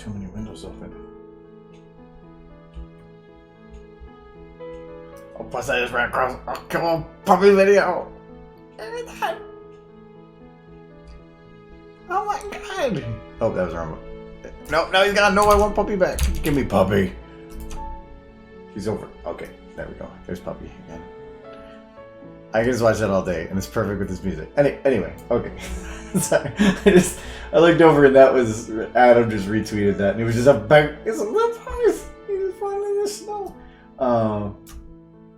too many windows open. Oh, plus I just ran across. Oh, come on, puppy video. Oh my god. Oh, that was wrong. No, now he's gotta know I want puppy back. Give me puppy. He's over. Okay, there we go. There's puppy again. I can just watch that all day, and it's perfect with this music. Anyway, okay. Sorry, I looked over and that was Adam just retweeted that, and he was just up back. It's a little house. He's falling in the snow.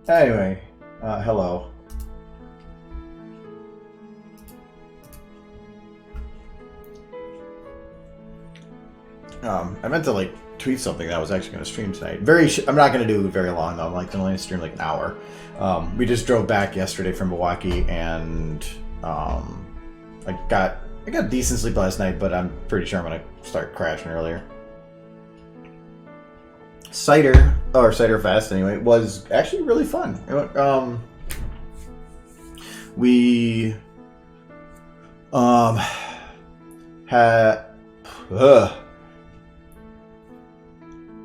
Anyway, hello. I meant to like tweet something that I was actually going to stream tonight. I'm not going to do it very long though. I'm like only stream like an hour. We just drove back yesterday from Milwaukee, and I got decent sleep last night, but I'm pretty sure I'm going to start crashing earlier. Cider Fest anyway was actually really fun. We had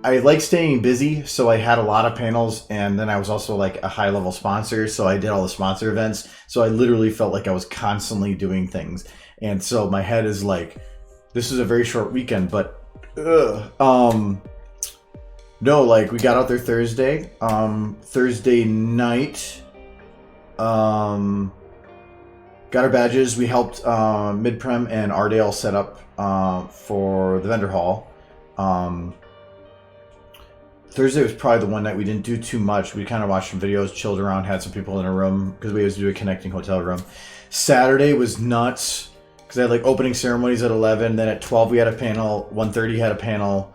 I like staying busy, so I had a lot of panels, and then I was also like a high-level sponsor, so I did all the sponsor events. So I literally felt like I was constantly doing things, and so my head is like, this is a very short weekend, but no, like we got out there Thursday. Thursday night, got our badges. We helped Mid-Prem and Ardale set up for the vendor hall. Thursday was probably the one night we didn't do too much. We kind of watched some videos, chilled around, had some people in a room because we always do a connecting hotel room. Saturday was nuts because I had like opening ceremonies at 11. Then at 12 we had a panel. 1:30 had a panel.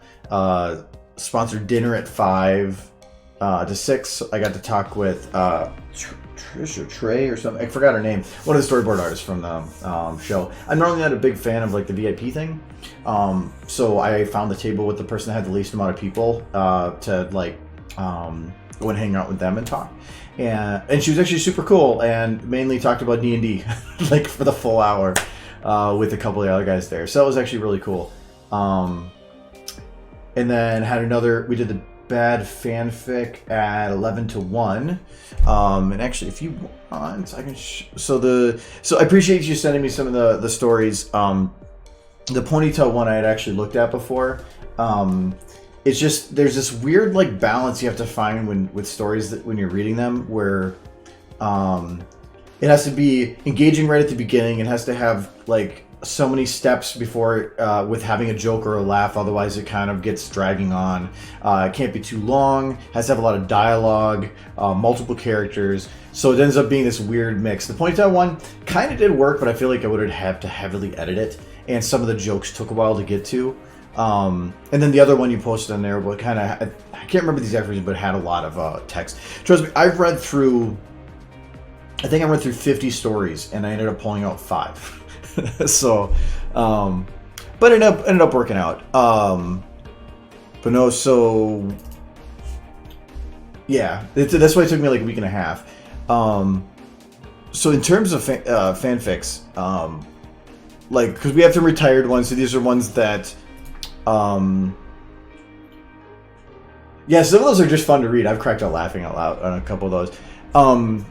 Sponsored dinner at 5 to 6. I got to talk with Trish or Trey or something. I forgot her name. One of the storyboard artists from the show. I'm normally not a big fan of like the VIP thing. So I found the table with the person that had the least amount of people to like go and hang out with them and talk. And she was actually super cool and mainly talked about D&D like for the full hour with a couple of the other guys there. So that was actually really cool. And then we did the bad fanfic at 11 to 1. And actually, if you want, I can. So I appreciate you sending me some of the stories. The ponytail one I had actually looked at before. It's just there's this weird like balance you have to find with stories that when you're reading them, where it has to be engaging right at the beginning. It has to have like so many steps before with having a joke or a laugh, otherwise it kind of gets dragging on. It can't be too long, has to have a lot of dialogue, multiple characters, so it ends up being this weird mix. The ponytail one kind of did work, but I feel like I would have to heavily edit it, and some of the jokes took a while to get to. And then the other one you posted on there, but kind of, I can't remember the exact reason, but it had a lot of text. Trust me, I read through 50 stories, and I ended up pulling out 5. So, but it ended up working out. But no, so yeah, that's why it took me like a week and a half. So in terms of fanfics, like because we have some retired ones, so these are ones that, yeah, some of those are just fun to read. I've cracked out laughing out loud on a couple of those.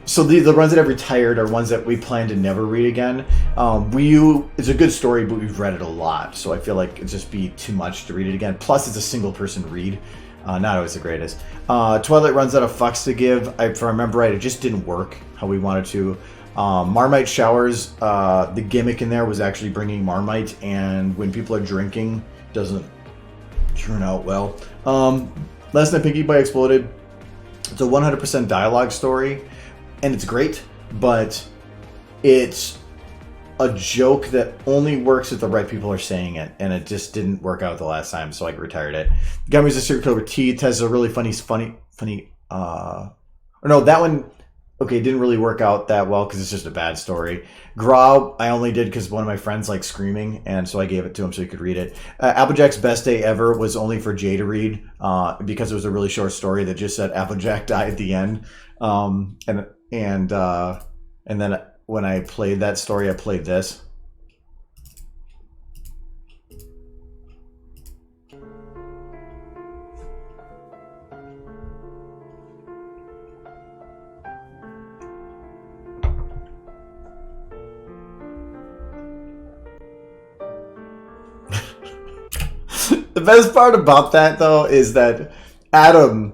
So the ones that I've retired are ones that we plan to never read again. It's a good story, but we've read it a lot, so I feel like it'd just be too much to read it again. Plus, it's a single person read, not always the greatest. Twilight runs out of fucks to give. If I remember right, it just didn't work how we wanted to. Marmite showers, the gimmick in there was actually bringing Marmite, and when people are drinking, doesn't turn out well. Last Night Pinkie Pie Exploded. It's a 100% dialogue story, and it's great, but it's a joke that only works if the right people are saying it, and it just didn't work out the last time, so I retired it. Gummies of Secret Cobra Teeth has a really funny, no, that one, okay, didn't really work out that well because it's just a bad story. Grau, I only did because one of my friends liked screaming, and so I gave it to him so he could read it. Applejack's Best Day Ever was only for Jay to read because it was a really short story that just said Applejack died at the end. And then when I played that story, I played this. The best part about that, though, is that Adam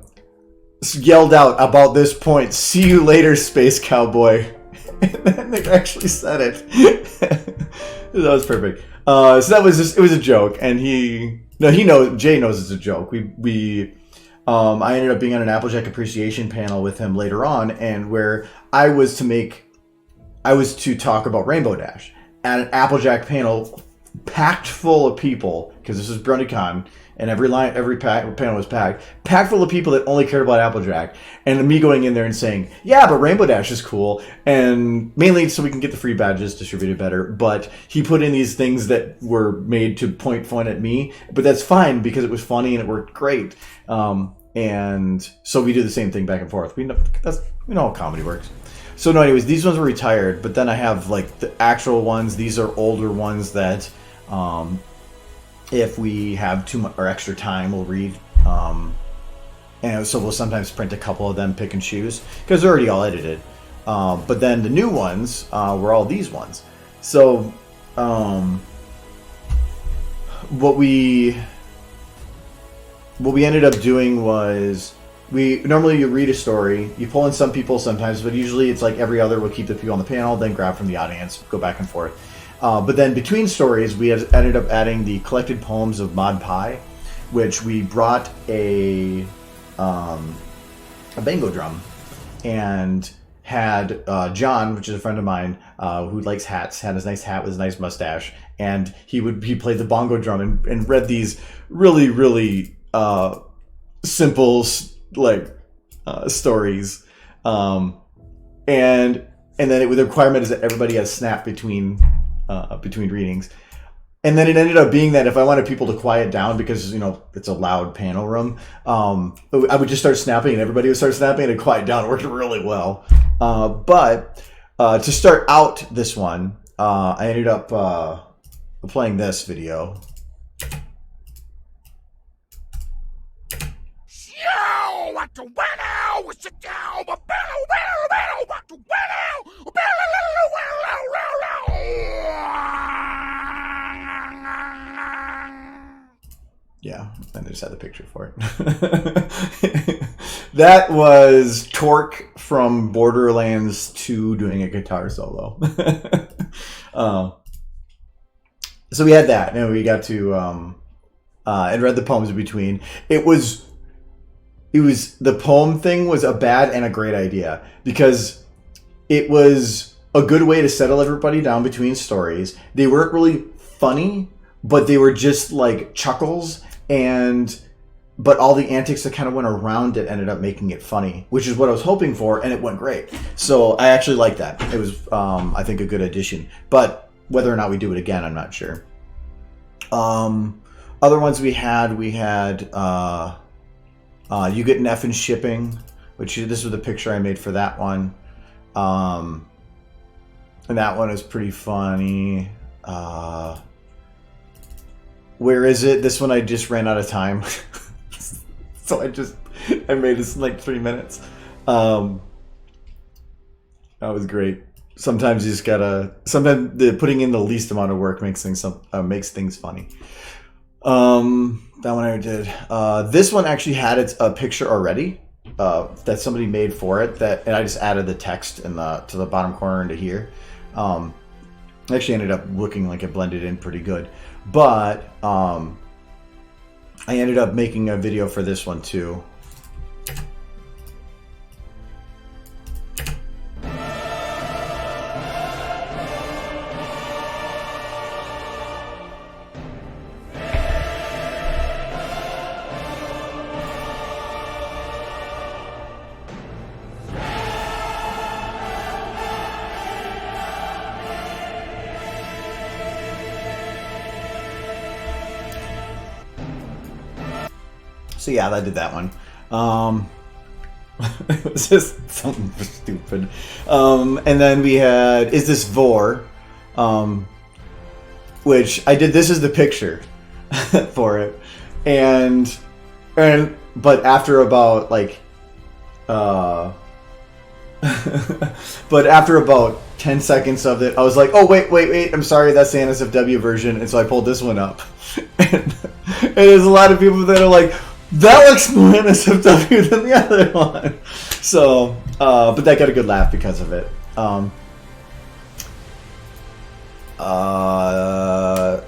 yelled out about this point, "See you later, Space Cowboy." And then they actually said it. That was perfect. So that was just, it was a joke. And Jay knows it's a joke. I ended up being on an Applejack appreciation panel with him later on, and where I was to talk about Rainbow Dash at an Applejack panel packed full of people, because this was BronyCon, and every panel was packed full of people that only cared about Applejack, and me going in there and saying, yeah, but Rainbow Dash is cool, and mainly so we can get the free badges distributed better, but he put in these things that were made to point fun at me, but that's fine because it was funny and it worked great. And so we do the same thing back and forth. We know how comedy works. So no, anyways, these ones were retired, but then I have like the actual ones. These are older ones that, if we have too much or extra time, we'll read. And so we'll sometimes print a couple of them, pick and choose, because they're already all edited. But then the new ones were all these ones. So what we ended up doing was, normally you read a story, you pull in some people sometimes, but usually it's like every other, we'll keep the people on the panel, then grab from the audience, go back and forth. But then between stories, we ended up adding the collected poems of Mod Pie, which we brought a bango drum and had John, which is a friend of mine who likes hats, had his nice hat with his nice mustache, and he played the bongo drum and read these really, really simple stories, and then the requirement is that everybody has snap between readings. And then it ended up being that if I wanted people to quiet down, because it's a loud panel room, I would just start snapping and everybody would start snapping and it'd quiet down. It worked really well. But to start out this one, I ended up playing this video. Yeah, and I just had the picture for it. That was Torque from Borderlands 2 doing a guitar solo. So we had that, and we got to and read the poems in between. It was the poem thing was a bad and a great idea, because it was a good way to settle everybody down between stories. They weren't really funny, but they were just like chuckles, but all the antics that kind of went around it ended up making it funny, which is what I was hoping for, and it went great. So I actually liked that. It was, I think, a good addition. But whether or not we do it again, I'm not sure. Other ones we had You Get an F in Shipping, which this was the picture I made for that one. And that one is pretty funny. Where is it? This one I just ran out of time. So I made this in like 3 minutes. That was great. Sometimes you just gotta, putting in the least amount of work makes things funny. That one I did. This one actually had a picture already that somebody made for it, and I just added the text to the bottom corner into here. It actually ended up looking like it blended in pretty good. But I ended up making a video for this one too. So yeah, I did that one. It was just something stupid. And then we had Is This Vor? Which I did. This is the picture for it, but after about but after about 10 seconds of it, I was like, oh wait, I'm sorry, that's the NSFW version, and so I pulled this one up. And there's a lot of people that are like, that looks more NSFW than the other one. So, but that got a good laugh because of it.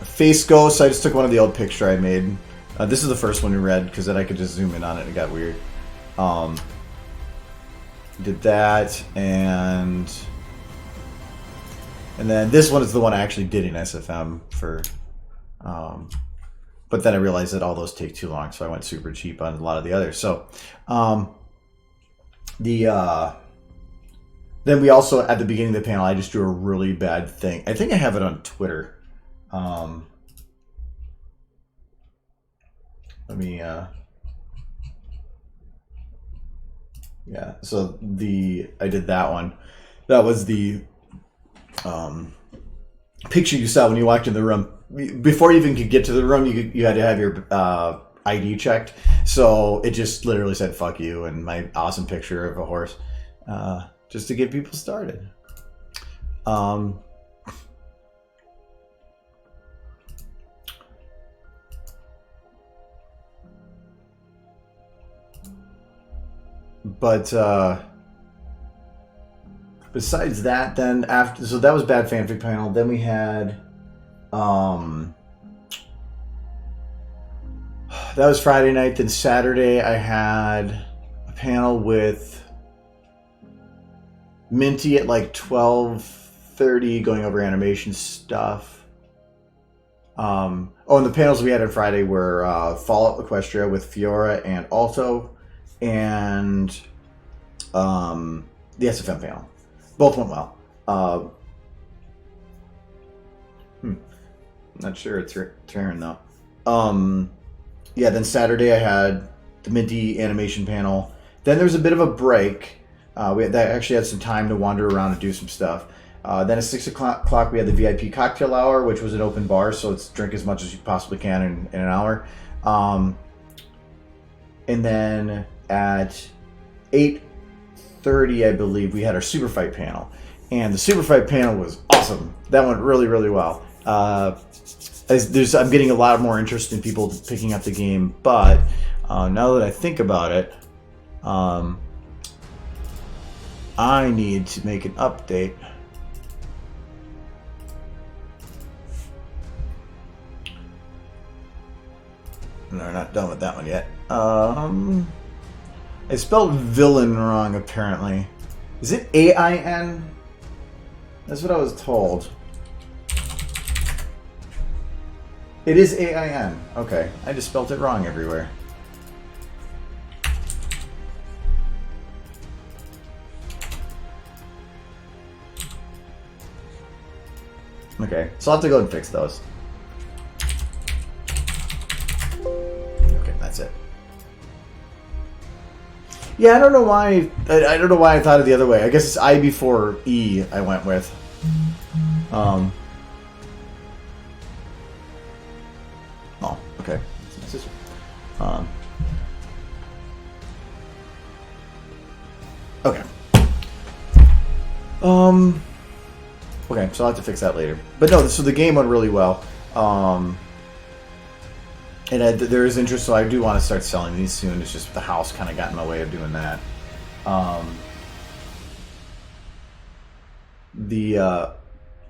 Face Ghost, I just took one of the old picture I made. This is the first one we read because then I could just zoom in on it and it got weird. Did that, and then this one is the one I actually did in SFM for, but then I realized that all those take too long, so I went super cheap on a lot of the others. So, then we also, at the beginning of the panel, I just drew a really bad thing. I think I have it on Twitter. Let me, yeah, so I did that one. That was the picture you saw when you walked in the room. Before you even could get to the room, you had to have your ID checked. So it just literally said "fuck you" and my awesome picture of a horse, just to get people started. But besides that, then so that was bad fanfic panel. Then we had that was Friday night. Then Saturday I had a panel with Minty at like 12:30, going over animation stuff. And the panels we had on Friday were Fallout Equestria with Fiora and Alto, and the SFM panel. Both went well. Not sure it's Taryn though. Yeah, then Saturday I had the Minty animation panel. Then there was a bit of a break. We actually had some time to wander around and do some stuff. Then at 6 o'clock we had the VIP cocktail hour, which was an open bar, so it's drink as much as you possibly can in an hour. And then at 8:30, I believe, we had our Super Fight panel. And the Super Fight panel was awesome. That went really, really well. I'm getting a lot more interest in people picking up the game, but now that I think about it, I need to make an update. No, we're not done with that one yet. I spelled villain wrong, apparently. Is it A-I-N? That's what I was told. It is A-I-N. Okay, I just spelled it wrong everywhere. Okay, so I'll have to go and fix those. Okay, that's it. Yeah, I don't know why. I don't know why I thought it the other way. I guess it's I before E. I went with. Oh, okay. That's my sister. Okay. Okay, so I'll have to fix that later. But no, so the game went really well. And there is interest, so I do want to start selling these soon. It's just the house kind of got in my way of doing that.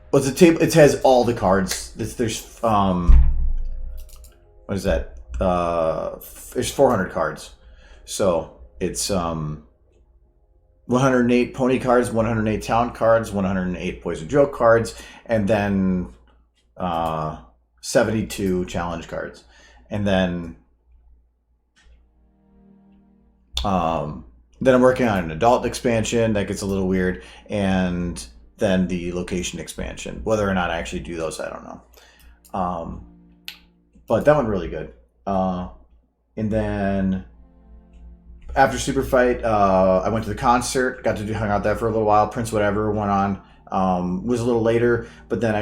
What's the table? It has all the cards. There's what is that? There's 400 cards, so it's 108 pony cards, 108 talent cards, 108 poison joke cards, and then 72 challenge cards. And then I'm working on an adult expansion that gets a little weird, and then the location expansion. Whether or not I actually do those, I don't know. But that went really good. And then after Super Fight, I went to the concert, got to hang out there for a little while. Prince Whatever went on. Was a little later, but then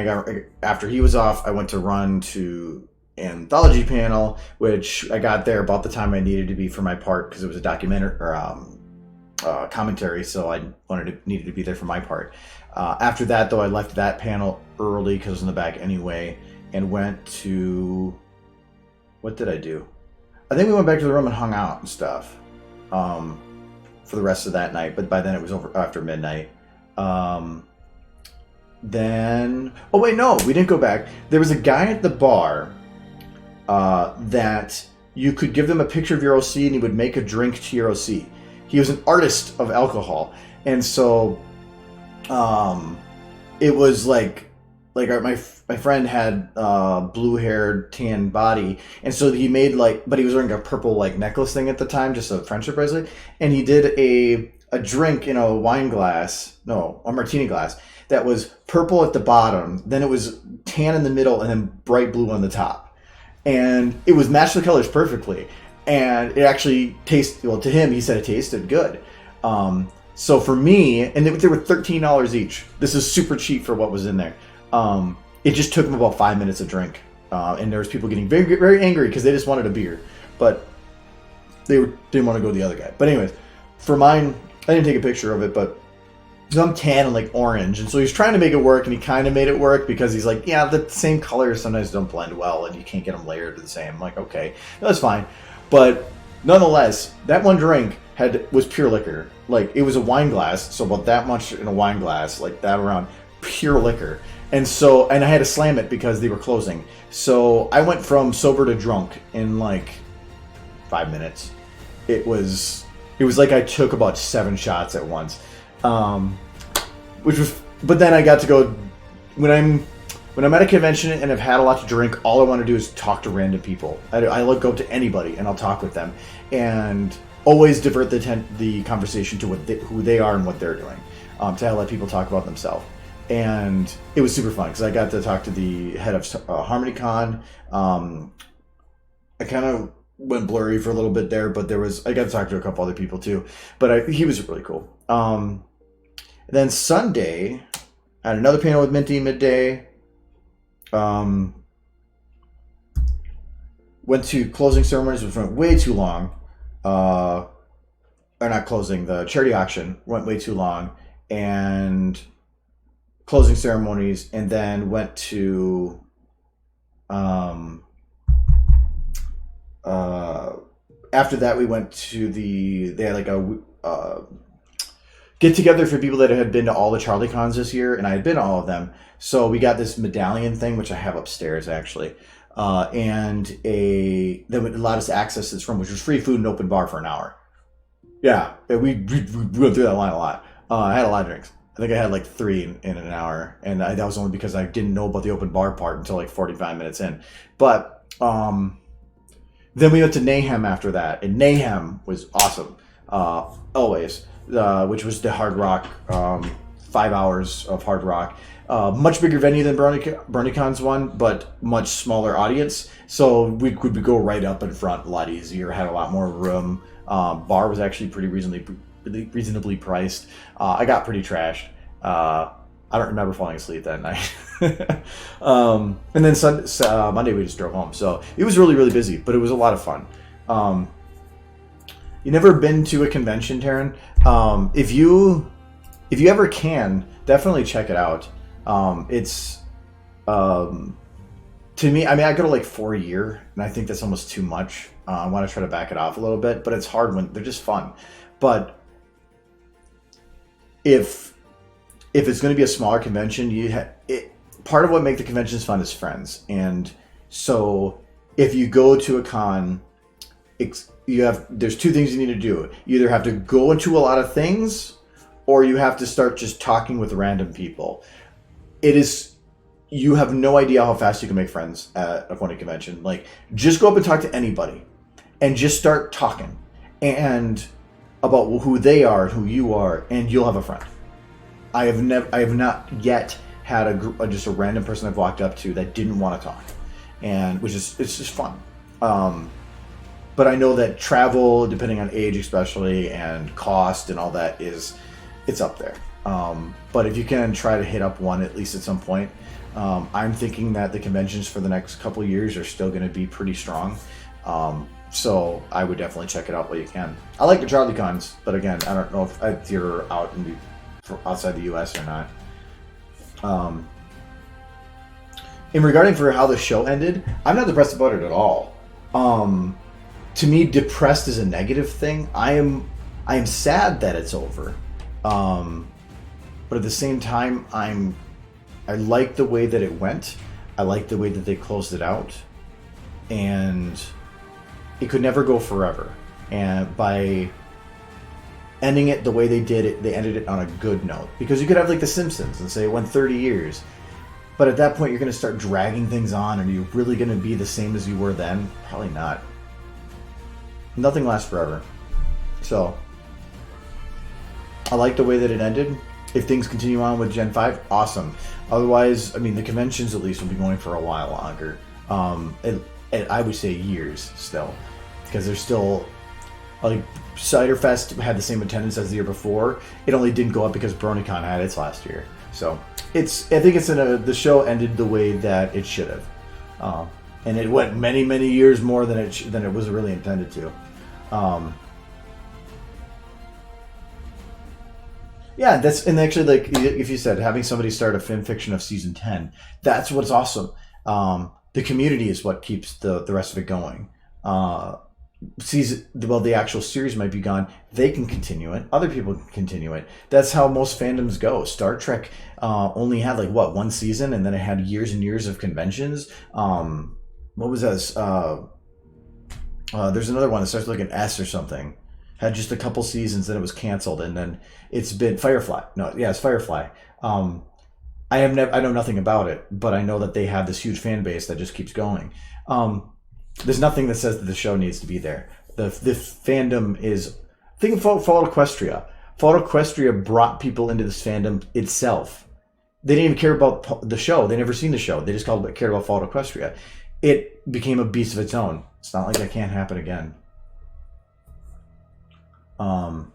after he was off, I went to run to anthology panel, which I got there about the time I needed to be for my part, because it was a documentary or commentary, so I needed to be there for my part. After that, though, I left that panel early because it was in the back anyway, and went to what did I do? I think we went back to the room and hung out and stuff for the rest of that night. But by then it was over after midnight. Then, oh wait, no, we didn't go back. There was a guy at the bar that you could give them a picture of your OC and he would make a drink to your OC. He was an artist of alcohol, and so it was like my friend had blue-haired, tan body, and so he made but he was wearing a purple necklace thing at the time, just a friendship bracelet, and he did a drink in a martini glass that was purple at the bottom, then it was tan in the middle, and then bright blue on the top, and it was matched the colors perfectly, and it actually tasted to him. He said it tasted good. So for me, and they were $13 each. This is super cheap for what was in there. It just took them about 5 minutes to drink. And there was people getting very, very angry because they just wanted a beer. But they didn't want to go to the other guy. But anyways, for mine, I didn't take a picture of it, but I'm tan and orange. And so he's trying to make it work, and he kind of made it work because he's like, yeah, the same colors sometimes don't blend well, and you can't get them layered the same. I'm like, okay, that's fine. But nonetheless, that one drink was pure liquor. It was a wine glass, so about that much in a wine glass, that around, pure liquor. And I had to slam it because they were closing. So I went from sober to drunk in 5 minutes. It was like I took about 7 shots at once. But then I got to go, when I'm at a convention and I've had a lot to drink, all I want to do is talk to random people. I go up to anybody and I'll talk with them, and always divert the conversation to who they are and what they're doing, to let people talk about themselves. And it was super fun because I got to talk to the head of HarmonyCon. I kind of went blurry for a little bit there, but I got to talk to a couple other people too. But he was really cool. Then Sunday, I had another panel with Minty midday. Went to closing ceremonies, which went way too long. Or not closing, the charity auction went way too long, and closing ceremonies, and then went to after that we went to they had a get together for people that had been to all the Charlie Cons this year, and I had been to all of them. So we got this medallion thing, which I have upstairs actually, and that allowed us access to this room, which was free food and open bar for an hour. Yeah, we went through that line a lot. I had a lot of drinks. I think I had 3 in an hour, and that was only because I didn't know about the open bar part until 45 minutes in. But then we went to Nayhem after that, and Nayhem was awesome, always, which was the hard rock, 5 hours of hard rock. Much bigger venue than BronyCon's one, but much smaller audience. So we could go right up in front a lot easier, had a lot more room. Bar was actually pretty reasonably priced. I got pretty trashed. I don't remember falling asleep that night. And then Monday we just drove home. So it was really, really busy, but it was a lot of fun. You never been to a convention, Taryn? If you ever can, definitely check it out. It's to me, I go to 4 a year, and I think that's almost too much. I want to try to back it off a little bit, but it's hard when they're just fun. But if it's going to be a smaller convention, part of what makes the conventions fun is friends. And so if you go to a con, there's 2 things you need to do. You either have to go into a lot of things, or you have to start just talking with random people. You have no idea how fast you can make friends at a funny convention. Just go up and talk to anybody and just start talking and about who they are, who you are, and you'll have a friend. I have not yet had just a random person I've walked up to that didn't want to talk, and it's just fun. But I know that travel, depending on age especially, and cost and all that, it's up there. But if you can try to hit up one at least at some point, I'm thinking that the conventions for the next couple of years are still going to be pretty strong. So I would definitely check it out while you can. I like the Charlie Cons, but again, I don't know if you're out outside the U.S. or not. In regarding for how the show ended, I'm not depressed about it at all. To me, depressed is a negative thing. I am sad that it's over, but at the same time, I like the way that it went. I like the way that they closed it out, and it could never go forever. And by ending it the way they did it, they ended it on a good note. Because you could have like The Simpsons and say it went 30 years. But at that point, you're going to start dragging things on, and you're really going to be the same as you were then? Probably not. Nothing lasts forever. So, I like the way that it ended. If things continue on with Gen 5, awesome. Otherwise, I mean, the conventions at least will be going for a while longer. And I would say years still. Because there's still, like, Cider Fest had the same attendance as the year before. It only didn't go up because BronyCon had its last year. So, I think the show ended the way that it should have. And it went many, many years more than it was really intended to. Yeah, and actually, like, if you said having somebody start a fan fiction of season 10, that's what's awesome. The community is what keeps the rest of it going. The actual series might be gone. They can continue it. Other people can continue it. That's how most fandoms go. Star Trek only had like one season, and then it had years and years of conventions. What was that? There's another one that starts with like an S or something. Had just a couple seasons, then it was canceled, and then it's been Firefly. No, yeah, it's Firefly. I know nothing about it, but I know that they have this huge fan base that just keeps going. There's nothing that says that the show needs to be there. The fandom is... Think of Fall Equestria. Fall Equestria brought people into this fandom itself. They didn't even care about the show. They never seen the show. They just cared about Fall Equestria. It became a beast of its own. It's not like that can't happen again. Burning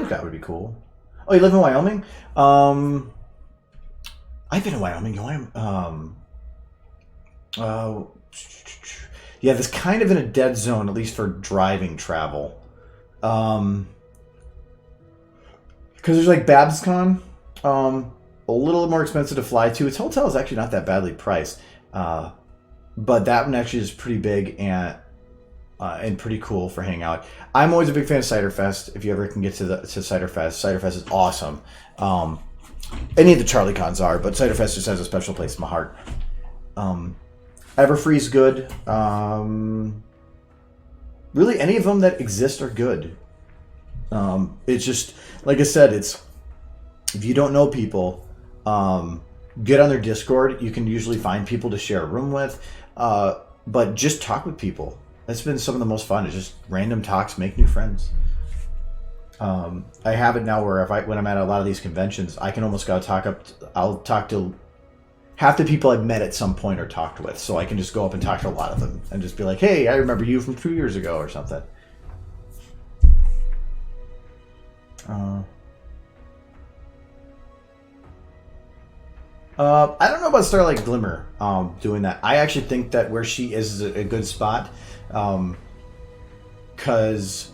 Cat would be cool. Oh, you live in Wyoming? I've been in Wyoming. Yeah, that's kind of in a dead zone, at least for driving travel. Because there's like Babscon, a little more expensive to fly to. Its hotel is actually not that badly priced, but that one actually is pretty big and pretty cool for hanging out. I'm always a big fan of Cider Fest. If you ever can get to Cider Fest is awesome. Any of the Charlie Cons are, but Cider Fest just has a special place in my heart. Everfree's good. Really, any of them that exist are good. It's just, like I said, it's if you don't know people, get on their Discord. You can usually find people to share a room with, but just talk with people. That's been some of the most fun. It's just random talks, make new friends. I have it now where when I'm at a lot of these conventions, I can almost I'll talk to half the people I've met at some point or talked with, so I can just go up and talk to a lot of them and just be like, hey, I remember you from 2 years ago or something. I don't know about Starlight Glimmer doing that. I actually think that where she is a good spot, because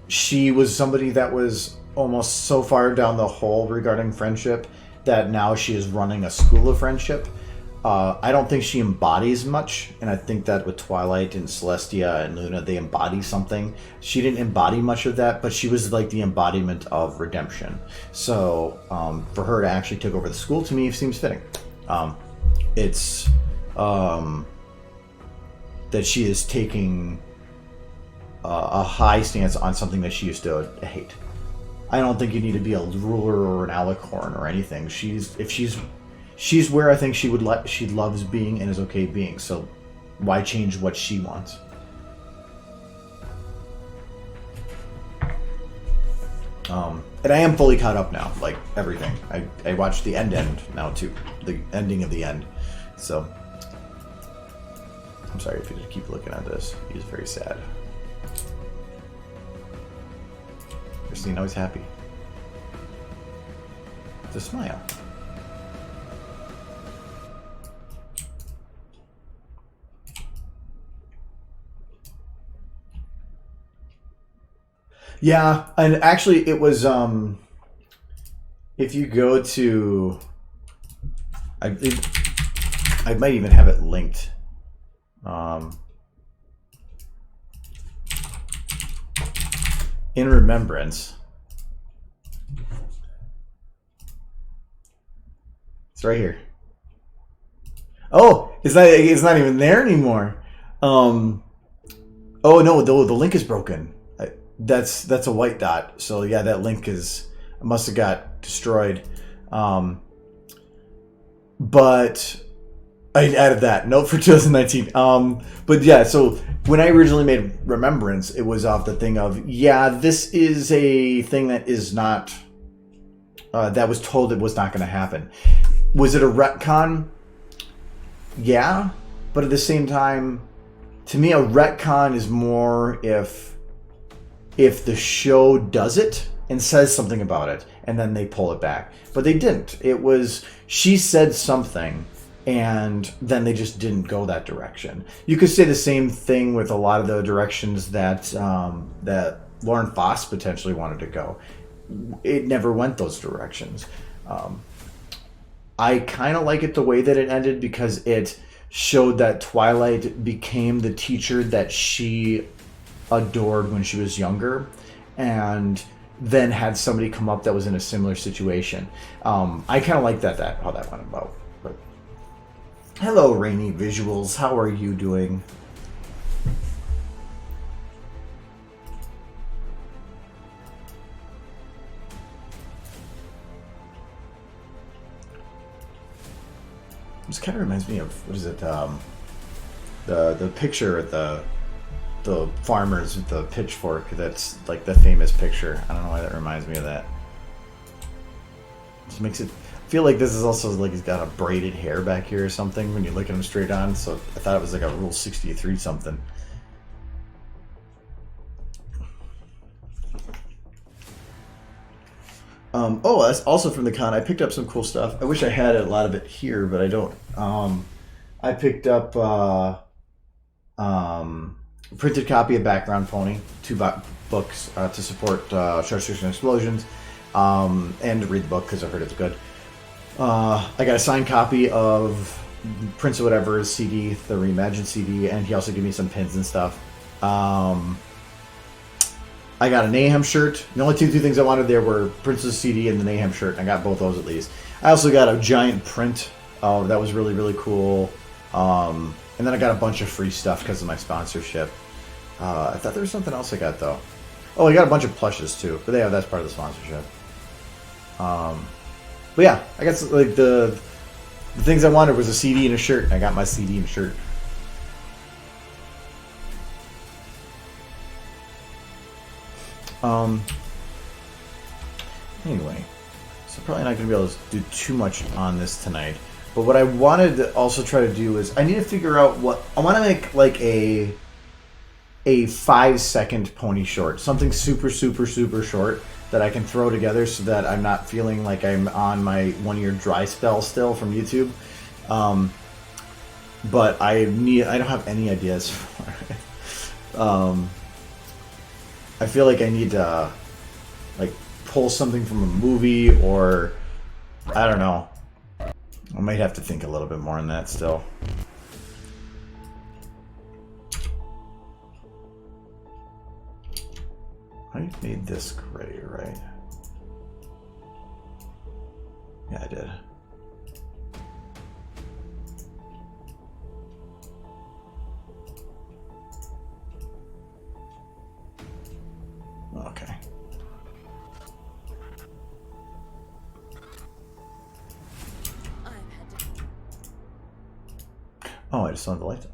she was somebody that was almost so far down the hole regarding friendship that now she is running a school of friendship. I don't think she embodies much, and I think that with Twilight and Celestia and Luna, they embody something. She didn't embody much of that, but she was like the embodiment of redemption. So for her to actually take over the school, to me, seems fitting. It's that she is taking a high stance on something that she used to hate. I don't think you need to be a ruler or an alicorn or anything. She's where I think she loves being and is okay being. So why change what she wants? And I am fully caught up now, like everything. I watched the end now too, the ending of the end. So I'm sorry if you just keep looking at this. He's very sad. Christine, always happy. It's a smile. Yeah, and actually it was if you go to I might even have it linked. In remembrance. It's right here. Oh, it's not even there anymore. Oh no, the link is broken. That's a white dot. So yeah, that link must have got destroyed. But I added that note for 2019. But yeah, so when I originally made Remembrance, it was off the thing of, yeah, this is a thing that is not that was told it was not going to happen. Was it a retcon? Yeah, but at the same time, to me, a retcon is more if the show does it and says something about it, and then they pull it back. But they didn't. It was, she said something, and then they just didn't go that direction. You could say the same thing with a lot of the directions that that Lauren Foss potentially wanted to go. It never went those directions. I kind of like it the way that it ended because it showed that Twilight became the teacher that she adored when she was younger, and then had somebody come up that was in a similar situation. I kind of like that how that went about. But hello, Rainy Visuals. How are you doing? This kind of reminds me of, what is it? The picture at the farmers with the pitchfork. That's like the famous picture. I don't know why that reminds me of that. Just makes it feel like this is also like he's got a braided hair back here or something when you look at him straight on. So I thought it was like a Rule 63 something. Oh, that's also from the con. I picked up some cool stuff. I wish I had a lot of it here, but I don't. I picked up printed copy of Background Pony, 2 books to support Chartreuse and Explosions, and to read the book because I heard it's good. I got a signed copy of Prince of Whatever's CD, the Reimagined CD, and he also gave me some pins and stuff. I got a Nahum shirt. The only two things I wanted there were Prince's CD and the Nahum shirt, and I got both those at least. I also got a giant print that was really, really cool. And then I got a bunch of free stuff because of my sponsorship. I thought there was something else I got, though. Oh, I got a bunch of plushes, too. But yeah, that's part of the sponsorship. But yeah, I got like the things I wanted was a CD and a shirt. And I got my CD and shirt. Anyway, so probably not going to be able to do too much on this tonight. But what I wanted to also try to do is I need to figure out what I want to make, like a 5-second pony short, something super short that I can throw together so that I'm not feeling like I'm on my 1-year dry spell still from YouTube. But I don't have any ideas for it. I feel like I need to like pull something from a movie, or I don't know. I might have to think a little bit more on that still. I made this gray, right? Yeah, I did. Okay. Oh, I just saw the light.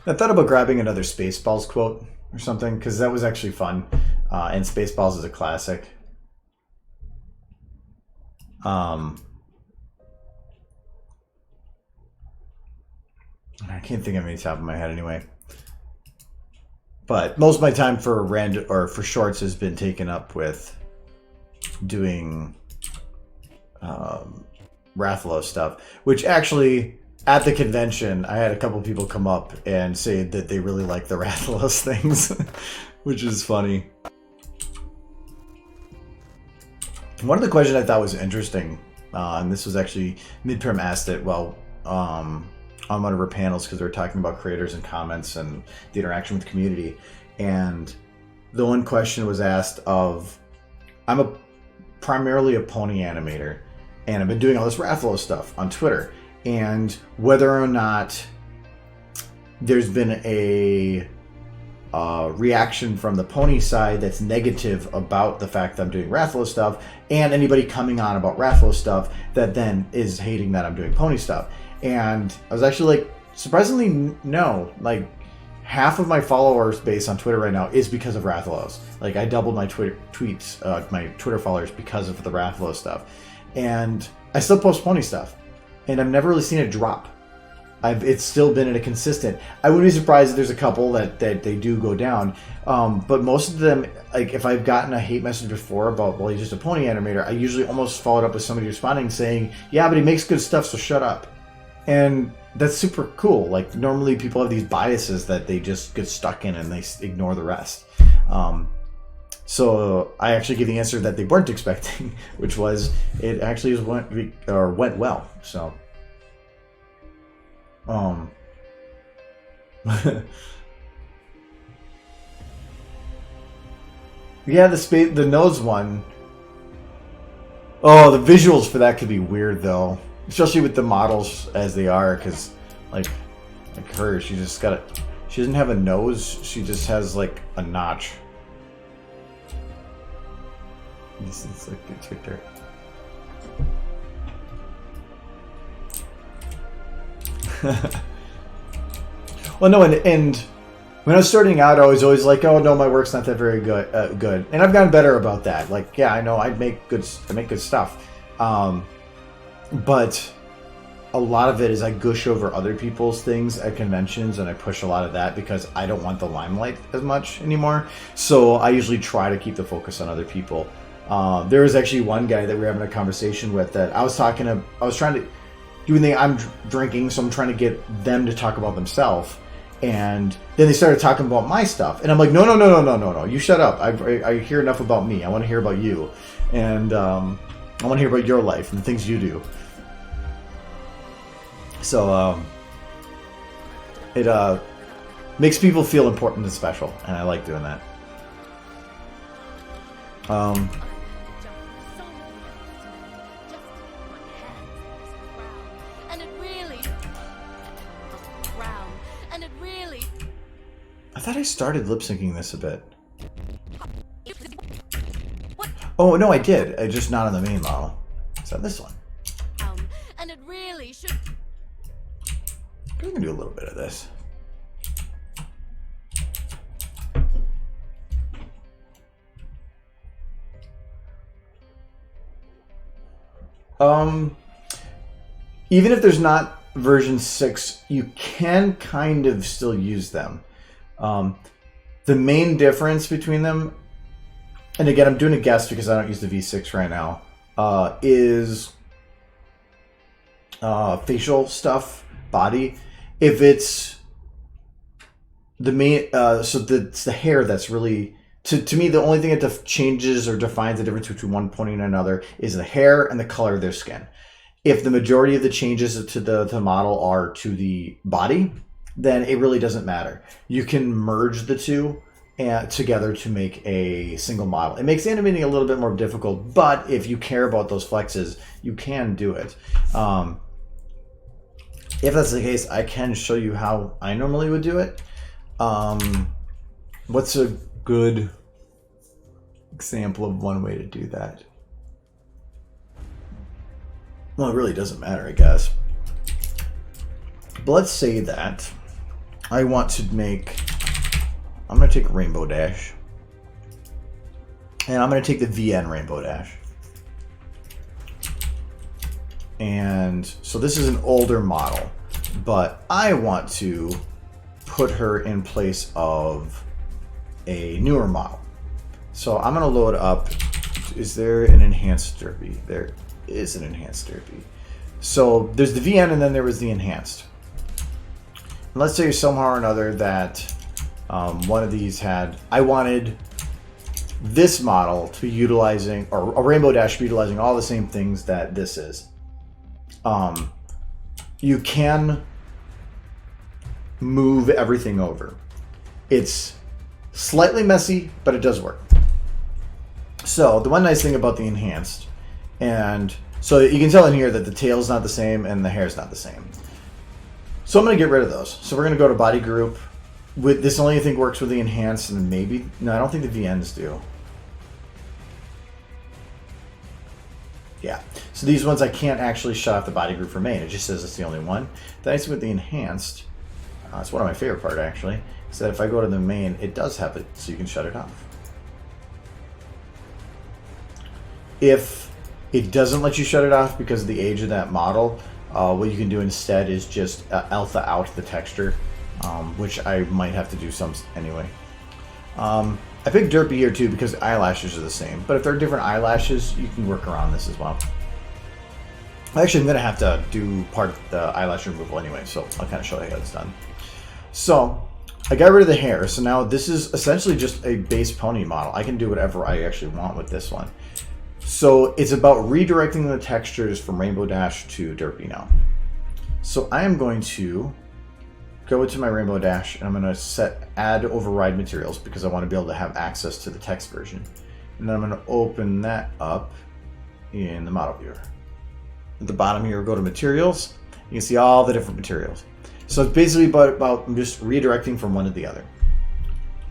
I thought about grabbing another Spaceballs quote or something, because that was actually fun. And Spaceballs is a classic. I can't think of any top of my head anyway. But most of my time for for shorts has been taken up with doing Rathalos stuff, which actually at the convention I had a couple people come up and say that they really like the Rathalos things, which is funny. One of the questions I thought was interesting and this was actually Midterm asked it on one of her panels because they were talking about creators and comments and the interaction with the community. And the one question was asked of, I'm primarily a pony animator, and I've been doing all this Rathalos stuff on Twitter, and whether or not there's been a reaction from the pony side that's negative about the fact that I'm doing Rathalos stuff, and anybody coming on about Rathalos stuff that then is hating that I'm doing pony stuff. And I was actually like, surprisingly, no. Like, half of my followers base on Twitter right now is because of Rathalos. Like, I doubled my Twitter followers because of the Rathalos stuff. And I still post pony stuff, and I've never really seen it drop. It's still been in a consistent. I wouldn't be surprised if there's a couple that they do go down, but most of them, like if I've gotten a hate message before about, well, he's just a pony animator, I usually almost followed up with somebody responding saying, yeah, but he makes good stuff, so shut up. And that's super cool. Like, normally people have these biases that they just get stuck in and they ignore the rest. So I actually gave the answer that they weren't expecting, which was it actually went well. So. Yeah, the nose one. Oh, the visuals for that could be weird though, especially with the models as they are, because like her, she doesn't have a nose, she just has like a notch. It's like it's right there. Well, no, and when I was starting out, I was always like, "Oh no, my work's not that very good." And I've gotten better about that. Like, yeah, I know I make good stuff, but a lot of it is I gush over other people's things at conventions, and I push a lot of that because I don't want the limelight as much anymore. So I usually try to keep the focus on other people. There was actually one guy that we were having a conversation with that I was trying to. I'm drinking, so I'm trying to get them to talk about themselves, and then they started talking about my stuff, and I'm like, no, you shut up. I hear enough about me. I want to hear about you, and I want to hear about your life and the things you do. So it makes people feel important and special, and I like doing that. I thought I started lip syncing this a bit. Oh no, I did. I just not on the main model. Is that this one? And it really should. We can do a little bit of this. Even if there's not version 6, you can kind of still use them. The main difference between them, and again, I'm doing a guess because I don't use the V6 right now, is facial stuff, body. If it's the main, it's the hair that's really, to me, the only thing that changes or defines the difference between one pony and another is the hair and the color of their skin. If the majority of the changes to the model are to the body, then it really doesn't matter. You can merge the two together to make a single model. It makes animating a little bit more difficult, but if you care about those flexes, you can do it. If that's the case, I can show you how I normally would do it. What's a good example of one way to do that? Well, it really doesn't matter, I guess. But let's say that I want to make, I'm going to take Rainbow Dash, and I'm going to take the VN Rainbow Dash. And so this is an older model, but I want to put her in place of a newer model. So I'm going to load up, is there an enhanced derpy? There is an enhanced derpy. So there's the VN and then there was the enhanced. And let's say somehow or another that one of these had, I wanted this model to be utilizing, or a Rainbow Dash to be utilizing all the same things that this is. You can move everything over. It's slightly messy, but it does work. So the one nice thing about the enhanced, and so you can tell in here that the tail's not the same and the hair's not the same. So I'm going to get rid of those. So we're going to go to body group. With this only I think works with the enhanced, and maybe, no, I don't think the VNs do. Yeah, so these ones I can't actually shut off the body group for main. It just says it's the only one. The nice thing with the enhanced, it's one of my favorite part actually, is that if I go to the main, it does have it so you can shut it off. If it doesn't let you shut it off because of the age of that model, what you can do instead is just alpha out the texture, which I might have to do some anyway. I picked Derpy here too because the eyelashes are the same, but if they're different eyelashes, you can work around this as well. Actually, I'm going to have to do part of the eyelash removal anyway, so I'll kind of show you how it's done. So I got rid of the hair, so now this is essentially just a base pony model. I can do whatever I actually want with this one. So it's about redirecting the textures from Rainbow Dash to Derpy now. So I am going to go into my Rainbow Dash and I'm going to set add override materials because I want to be able to have access to the text version. And then I'm going to open that up in the model viewer. At the bottom here, go to materials. You can see all the different materials. So it's basically about just redirecting from one to the other.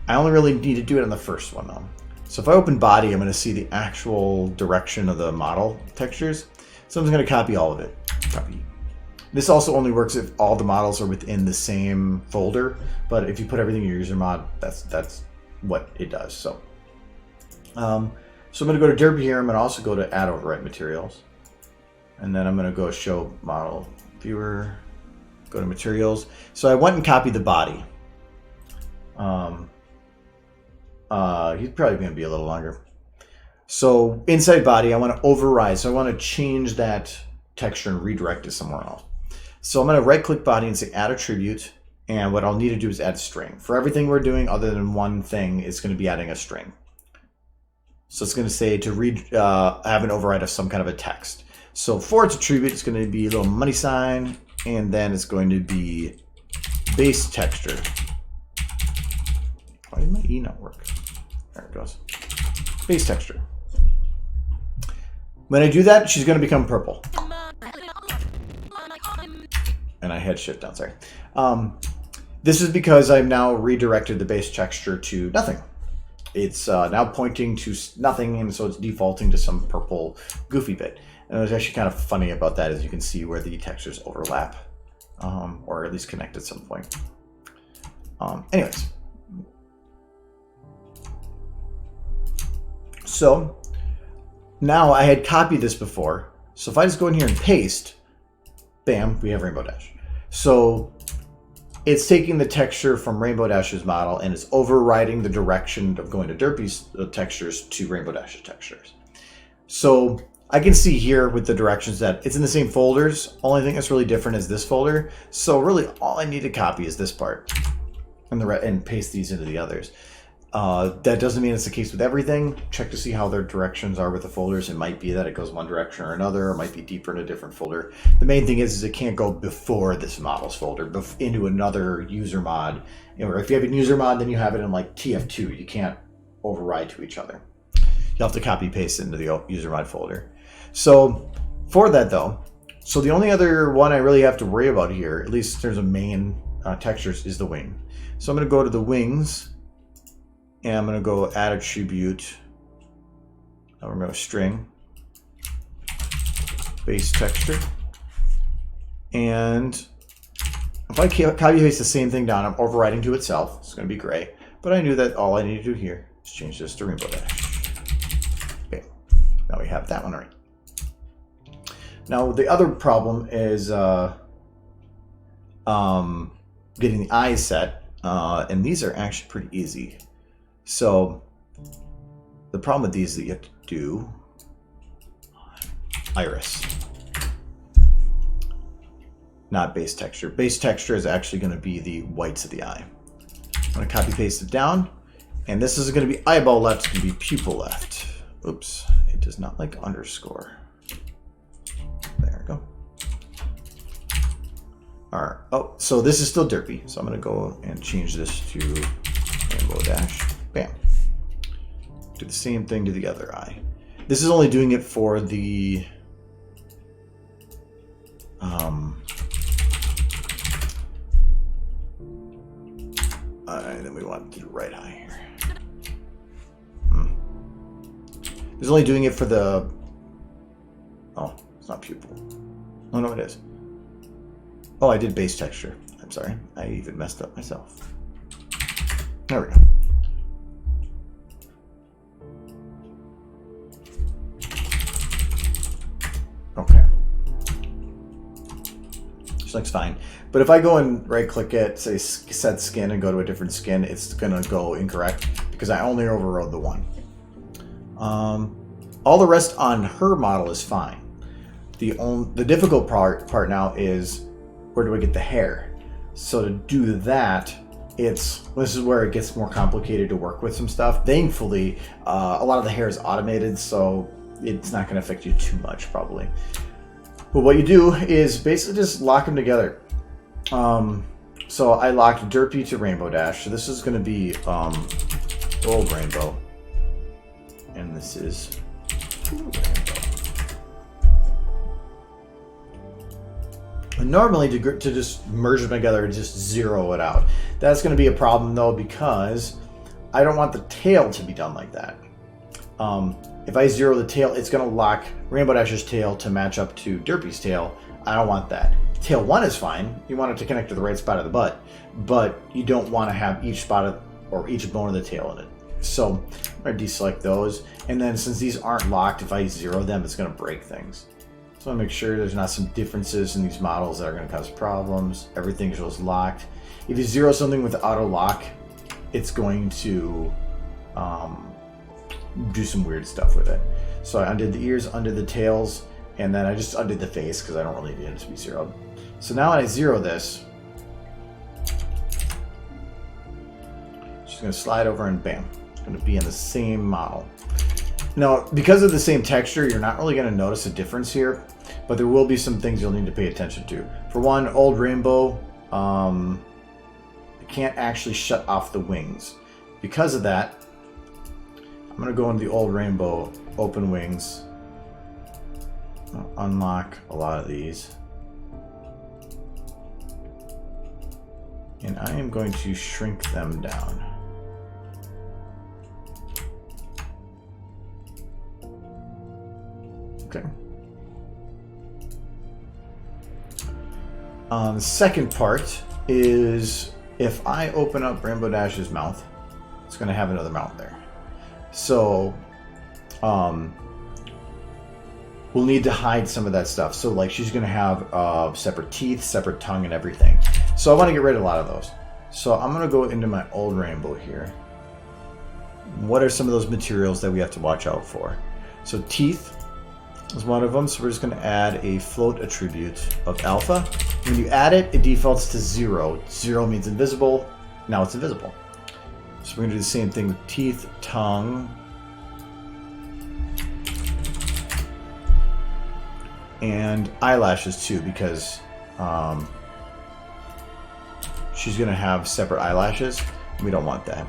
I only really need to do it on the first one though. So if I open body, I'm going to see the actual direction of the model textures. So I'm just going to copy all of it. Copy. This also only works if all the models are within the same folder, but if you put everything in your user mod, that's what it does. So, I'm going to go to Derpy here. I'm going to also go to add override materials, and then I'm going to go show model viewer, go to materials. So I went and copied the body. He's probably going to be a little longer. So inside body, I want to override. So I want to change that texture and redirect it somewhere else. So I'm going to right click body and say add attribute. And what I'll need to do is add string. For everything we're doing other than one thing, it's going to be adding a string. So it's going to say to have an override of some kind of a text. So for its attribute, it's going to be a little money sign. And then it's going to be base texture. Why did my E not work? There it goes. Base texture. When I do that, she's going to become purple. And I had shit down, sorry. This is because I've now redirected the base texture to nothing. It's now pointing to nothing, and so it's defaulting to some purple goofy bit. And what's actually kind of funny about that is you can see where the textures overlap, or at least connect at some point. Anyways. So now I had copied this before. So if I just go in here and paste, bam, we have Rainbow Dash. So it's taking the texture from Rainbow Dash's model and it's overriding the direction of going to Derpy's textures to Rainbow Dash's textures. So I can see here with the directions that it's in the same folders. Only thing that's really different is this folder. So really all I need to copy is this part and paste these into the others. That doesn't mean it's the case with everything. Check to see how their directions are with the folders. It might be that it goes one direction or another, or it might be deeper in a different folder. The main thing is it can't go before this models folder, into another user mod. Or if you have a user mod, then you have it in like TF2. You can't override to each other. You'll have to copy paste into the user mod folder. So for that though, so the only other one I really have to worry about here, at least in terms of main textures, is the wing. So I'm going to go to the wings. And I'm going to go add attribute. Now we're going to string base texture. And if I copy paste the same thing down, I'm overriding to itself. It's going to be gray. But I knew that all I need to do here is change this to Rainbow Dash. Okay, now we have that one right. Now the other problem is getting the eyes set. And these are actually pretty easy. So the problem with these is that you have to do iris, not base texture. Base texture is actually going to be the whites of the eye. I'm going to copy paste it down, And this is going to be eyeball left, it's going to be pupil left. Oops, it does not like underscore. There we go. All right. Oh, so this is still derpy. So I'm going to go and change this to rainbow dash. Bam. Do the same thing to the other eye. This is only doing it for the then we want to do the right eye here. It's only doing it for the... Oh, it's not pupil. Oh, no, it is. Oh, I did base texture. I'm sorry. I even messed up myself. There we go. Okay. This looks fine. But if I go and right-click it, say set skin, and go to a different skin, it's going to go incorrect because I only overrode the one. All the rest on her model is fine. The difficult part now is where do I get the hair? So to do that, this is where it gets more complicated to work with some stuff. Thankfully, a lot of the hair is automated, so it's not going to affect you too much probably. But what you do is basically just lock them together. So I locked Derpy to Rainbow Dash. So this is going to be Old Rainbow. And this is Rainbow. And normally to just merge them together and just zero it out. That's going to be a problem though because I don't want the tail to be done like that. If I zero the tail, it's going to lock Rainbow Dash's tail to match up to Derpy's tail. I don't want that. Tail 1 is fine. You want it to connect to the right spot of the butt, but you don't want to have each spot or each bone of the tail in it. So I'm going to deselect those. And then since these aren't locked, if I zero them, it's going to break things. So I want to make sure there's not some differences in these models that are going to cause problems. Everything shows locked. If you zero something with auto lock, it's going to do some weird stuff with it. So I undid the ears, undid the tails, and then I just undid the face because I don't really need it to be zeroed. So now when I zero this, just going to slide over and bam, it's going to be in the same model. Now, because of the same texture, you're not really going to notice a difference here, but there will be some things you'll need to pay attention to. For one, Old Rainbow, it can't actually shut off the wings. Because of that, I'm going to go into the Old Rainbow open wings. I'll unlock a lot of these. And I am going to shrink them down. Okay. The second part is if I open up Rainbow Dash's mouth, it's going to have another mouth there. So we'll need to hide some of that stuff. So like she's going to have separate teeth, separate tongue, and everything. So I want to get rid of a lot of those. So I'm going to go into my Old Rainbow here. What are some of those materials that we have to watch out for? So teeth is one of them. So we're just going to add a float attribute of alpha. When you add it, it defaults to 0. 0 means invisible. Now it's invisible. So we're going to do the same thing with teeth, tongue, and eyelashes too, because she's going to have separate eyelashes. We don't want that.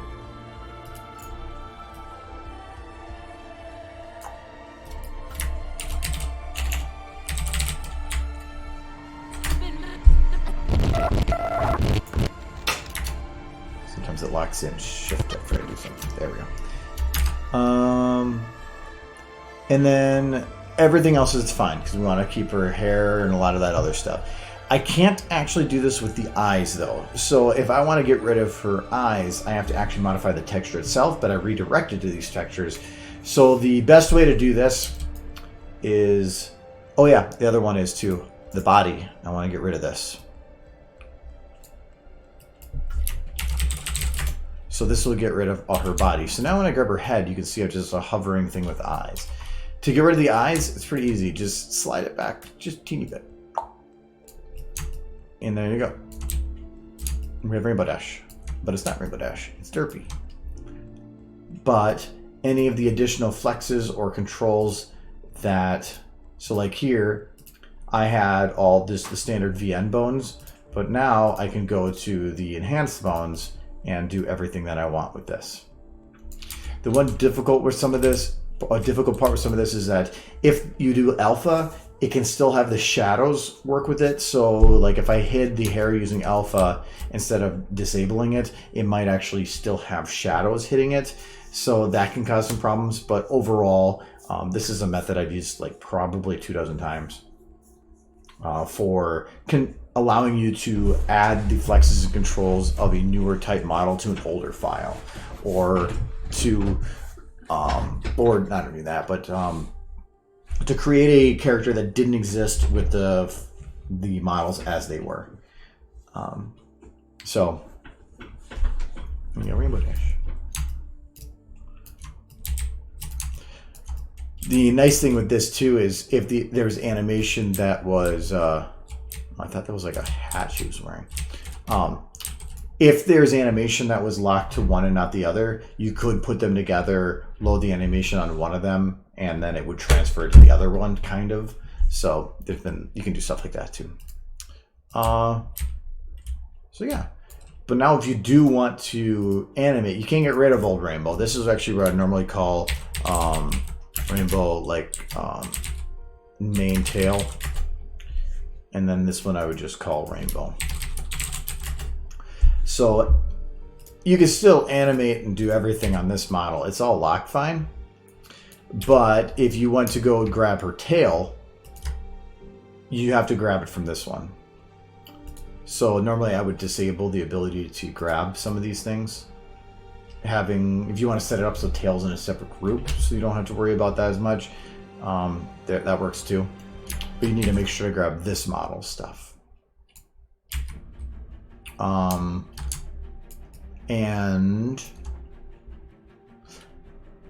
Sometimes it locks in. Shift up for to do something. There we go. And then everything else is fine because we want to keep her hair and a lot of that other stuff. I can't actually do this with the eyes though. So if I want to get rid of her eyes, I have to actually modify the texture itself, but I redirected to these textures. So the best way to do this is, oh yeah, the other one is too, the body. I want to get rid of this. So this will get rid of her body. So now when I grab her head, you can see it's just a hovering thing with eyes. To get rid of the eyes, it's pretty easy. Just slide it back just a teeny bit. And there you go. We have Rainbow Dash. But it's not Rainbow Dash. It's Derpy. but any of the additional flexes or controls that, so like here, I had all the standard VN bones, but now I can go to the enhanced bones and do everything that I want with this. The one difficult part with some of this is that if you do alpha, it can still have the shadows work with it. So like if I hid the hair using alpha instead of disabling it, it might actually still have shadows hitting it. So that can cause some problems. But overall, this is a method I've used like probably 24 times for allowing you to add the flexes and controls of a newer type model to an older file, or to or not only that, but to create a character that didn't exist with the models as they were. So Rainbow Dash. The nice thing with this too is if there's animation that was I thought that was like a hat she was wearing. If there's animation that was locked to one and not the other, you could put them together, load the animation on one of them, and then it would transfer to the other one, kind of. So you can do stuff like that too. So yeah. But now if you do want to animate, you can't get rid of old Rainbow. This is actually what I normally call Rainbow, like main tail. And then this one I would just call Rainbow. So you can still animate and do everything on this model. It's all locked fine. But if you want to go grab her tail, you have to grab it from this one. So normally I would disable the ability to grab some of these things. If you want to set it up so tail's in a separate group, so you don't have to worry about that as much, that works too. But you need to make sure to grab this model stuff. And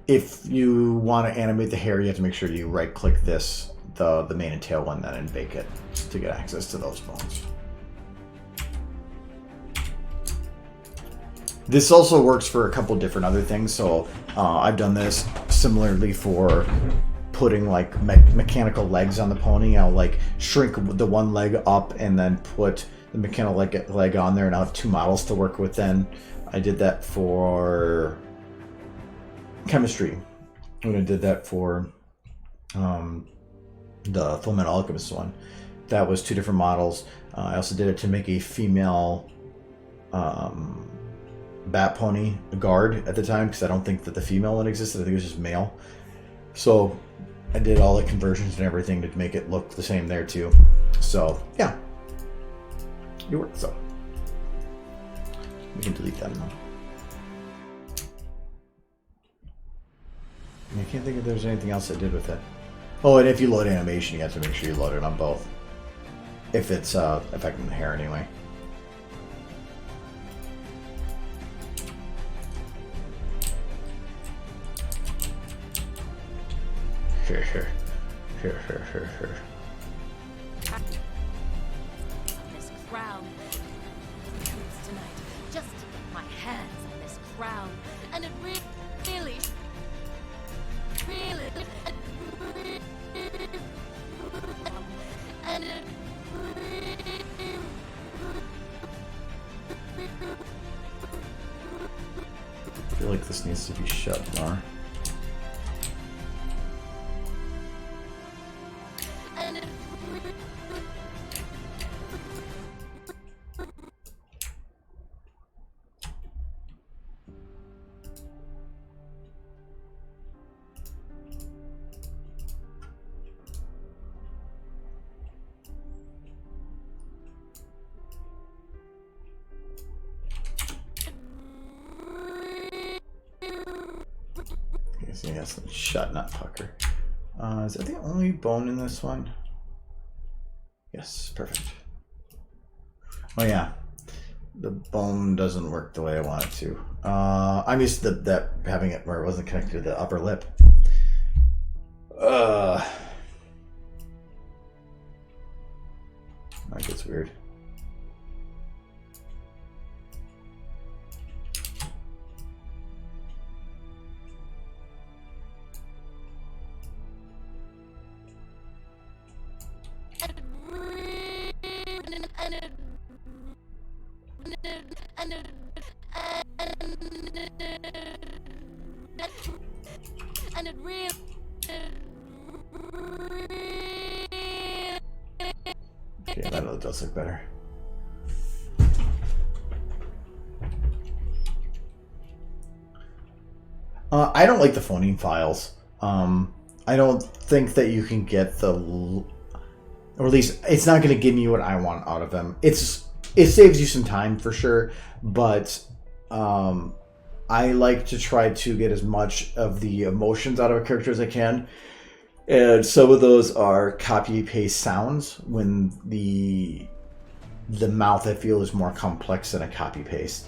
if you want to animate the hair, you have to make sure you right-click this, the mane and tail one, then and bake it to get access to those bones. This also works for a couple different other things. So I've done this similarly for putting like mechanical legs on the pony. I'll like shrink the one leg up and then put the mechanical leg on there, and I'll have two models to work with then. I did that for chemistry. When I did that for the Fullmetal Alchemist one. That was two different models. I also did it to make a female bat pony guard at the time, because I don't think that the female one existed. I think it was just male. So I did all the conversions and everything to make it look the same there too. So yeah, it worked. So we can delete that now. I can't think if there's anything else I did with it. Oh, and if you load animation, you have to make sure you load it on both, if it's affecting the hair anyway. Sure. This crown. It's tonight, just to get my hands on this crown, and it really, and it I feel like this needs to be shut more. Yes, shut, not pucker. Is that the only bone in this one? Yes, perfect. Oh yeah, the bone doesn't work the way I want it to. I'm used to that having it where it wasn't connected to the upper lip. That gets weird. and it really. Okay, that does look better. I don't like the phoneme files. I don't think that you can get or at least it's not going to give me what I want out of them. It saves you some time for sure, but I like to try to get as much of the emotions out of a character as I can. And some of those are copy-paste sounds when the mouth, I feel, is more complex than a copy-paste.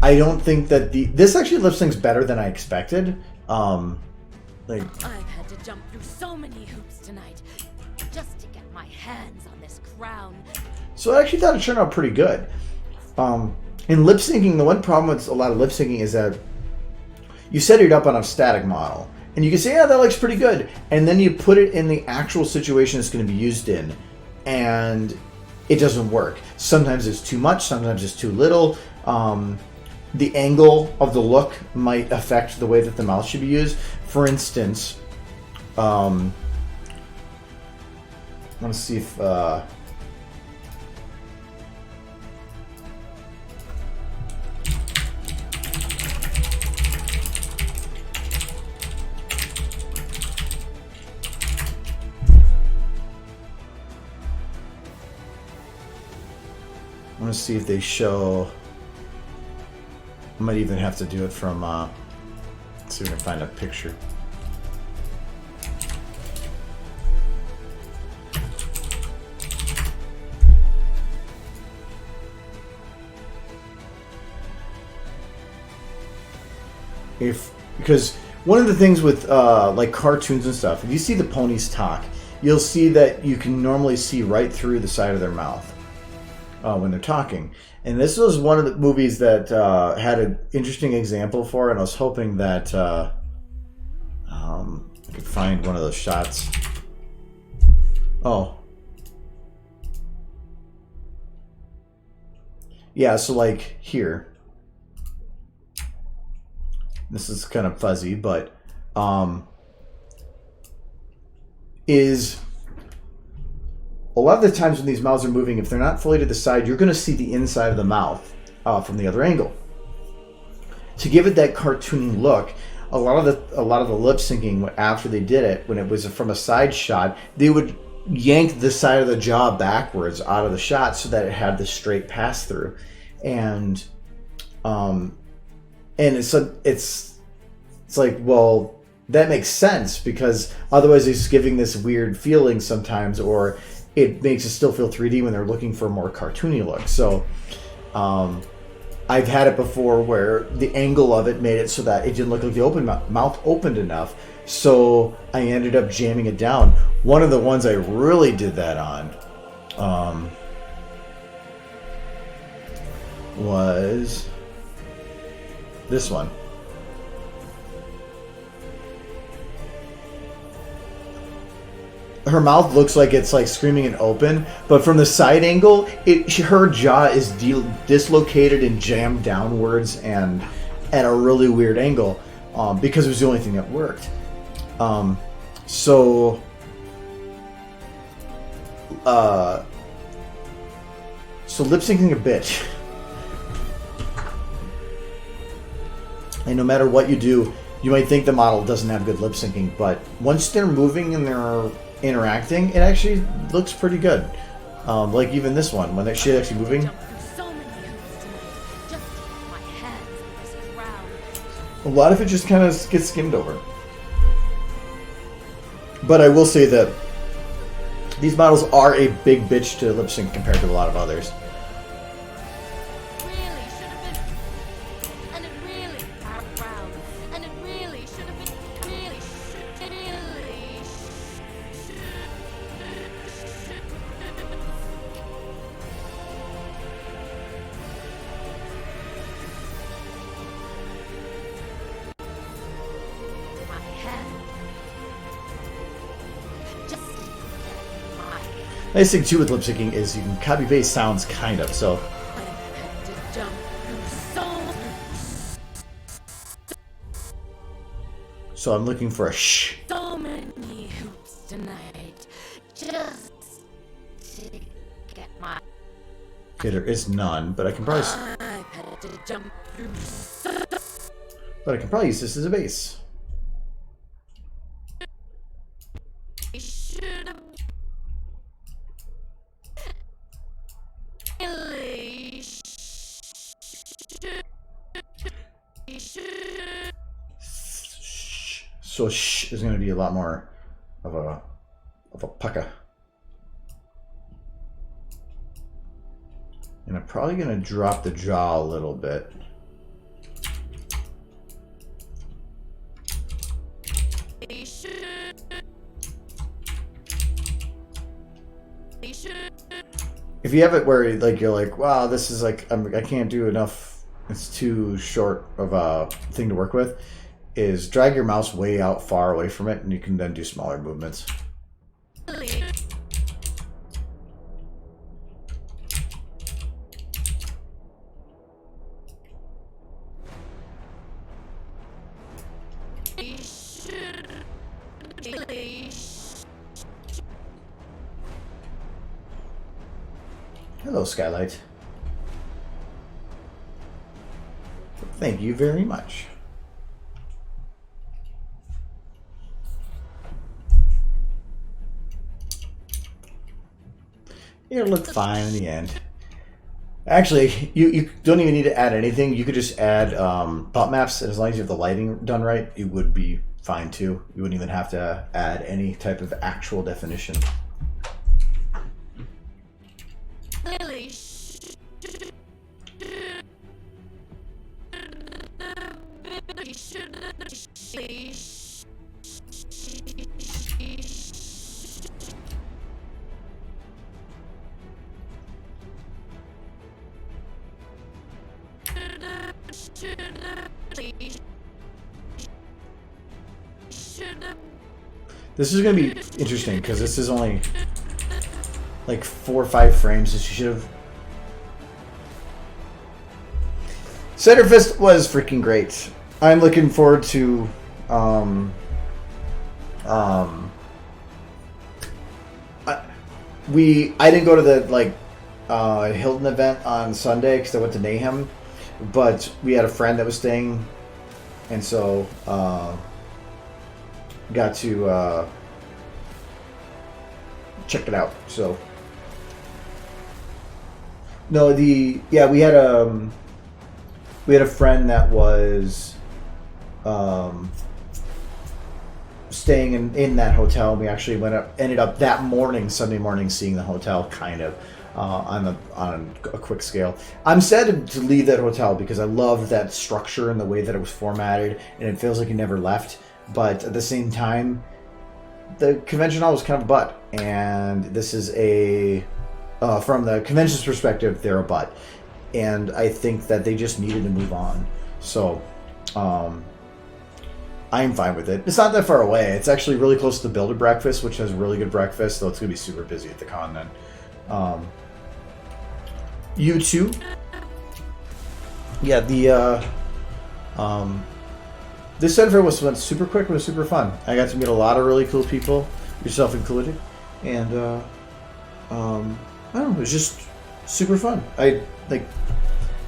I don't think that this actually lip syncs better than I expected. I've had to jump through so many hoops tonight just to get my hands on this crown. So I actually thought it turned out pretty good. In lip syncing, the one problem with a lot of lip syncing is that you set it up on a static model, and you can say, yeah, that looks pretty good, and then you put it in the actual situation it's going to be used in, and it doesn't work. Sometimes it's too much, sometimes it's too little. The angle of the look might affect the way that the mouth should be used. For instance, I want to see if they show. I might even have to do it from, let's see if we can find a picture. Because one of the things with like cartoons and stuff, if you see the ponies talk, you'll see that you can normally see right through the side of their mouth when they're talking. And this was one of the movies that had an interesting example for it, and I was hoping that I could find one of those shots. Oh. Yeah, so like here. This is kind of fuzzy, but is a lot of the times when these mouths are moving, if they're not fully to the side, you're going to see the inside of the mouth from the other angle. To give it that cartoony look, a lot of the lip syncing after they did it, when it was from a side shot, they would yank the side of the jaw backwards out of the shot so that it had the straight pass through, and it's like, well, that makes sense, because otherwise it's giving this weird feeling sometimes, or it makes it still feel 3D when they're looking for a more cartoony look. So I've had it before where the angle of it made it so that it didn't look like the mouth opened enough, so I ended up jamming it down. One of the ones I really did that on was this one. Her mouth looks like it's like screaming and open, but from the side angle, her jaw is dislocated and jammed downwards and at a really weird angle, because it was the only thing that worked. So lip syncing a bitch. And no matter what you do, you might think the model doesn't have good lip syncing, but once they're moving and they're interacting, it actually looks pretty good. Like even this one, when that shit actually moving. A lot of it just kind of gets skimmed over. But I will say that these models are a big bitch to lip sync compared to a lot of others. Nice thing too with lip syncing is you can copy paste sounds kind of, so So I'm looking for a shh. So many hoops tonight. Just to get my... Okay, there is none, but I can probably... I've had to jump through But I can probably use this as a base. should have really should So shh is going to be a lot more of a pucker. And I'm probably going to drop the jaw a little bit. If you have it where like you're like, wow, this is like I can't do enough. It's too short of a thing to work with. Is drag your mouse way out far away from it, and you can then do smaller movements. Hello, Skylight. Thank you very much. It'll look fine in the end. Actually, you don't even need to add anything. You could just add thought maps, and as long as you have the lighting done right, it would be fine too. You wouldn't even have to add any type of actual definition. This is going to be interesting because this is only like 4 or 5 frames. That you should have. Center Fist was freaking great. I'm looking forward to I didn't go to the Hilton event on Sunday because I went to Nahum, but we had a friend that was staying, and so got to check it out. So no, we had a friend that was staying in that hotel. We actually ended up that morning, Sunday morning, seeing the hotel kind of on a quick scale. I'm sad to leave that hotel because I loved that structure and the way that it was formatted, and it feels like you never left. But at the same time, the convention hall was kind of a butt, and this is from the convention's perspective, they're a butt, and I think that they just needed to move on. So I'm fine with it. It's not that far away. It's actually really close to the Builder Breakfast, which has really good breakfast, so it's gonna be super busy at the con then. You too? Yeah, this Center went super quick, but it was super fun. I got to meet a lot of really cool people, yourself included, and I don't know, it was just super fun. It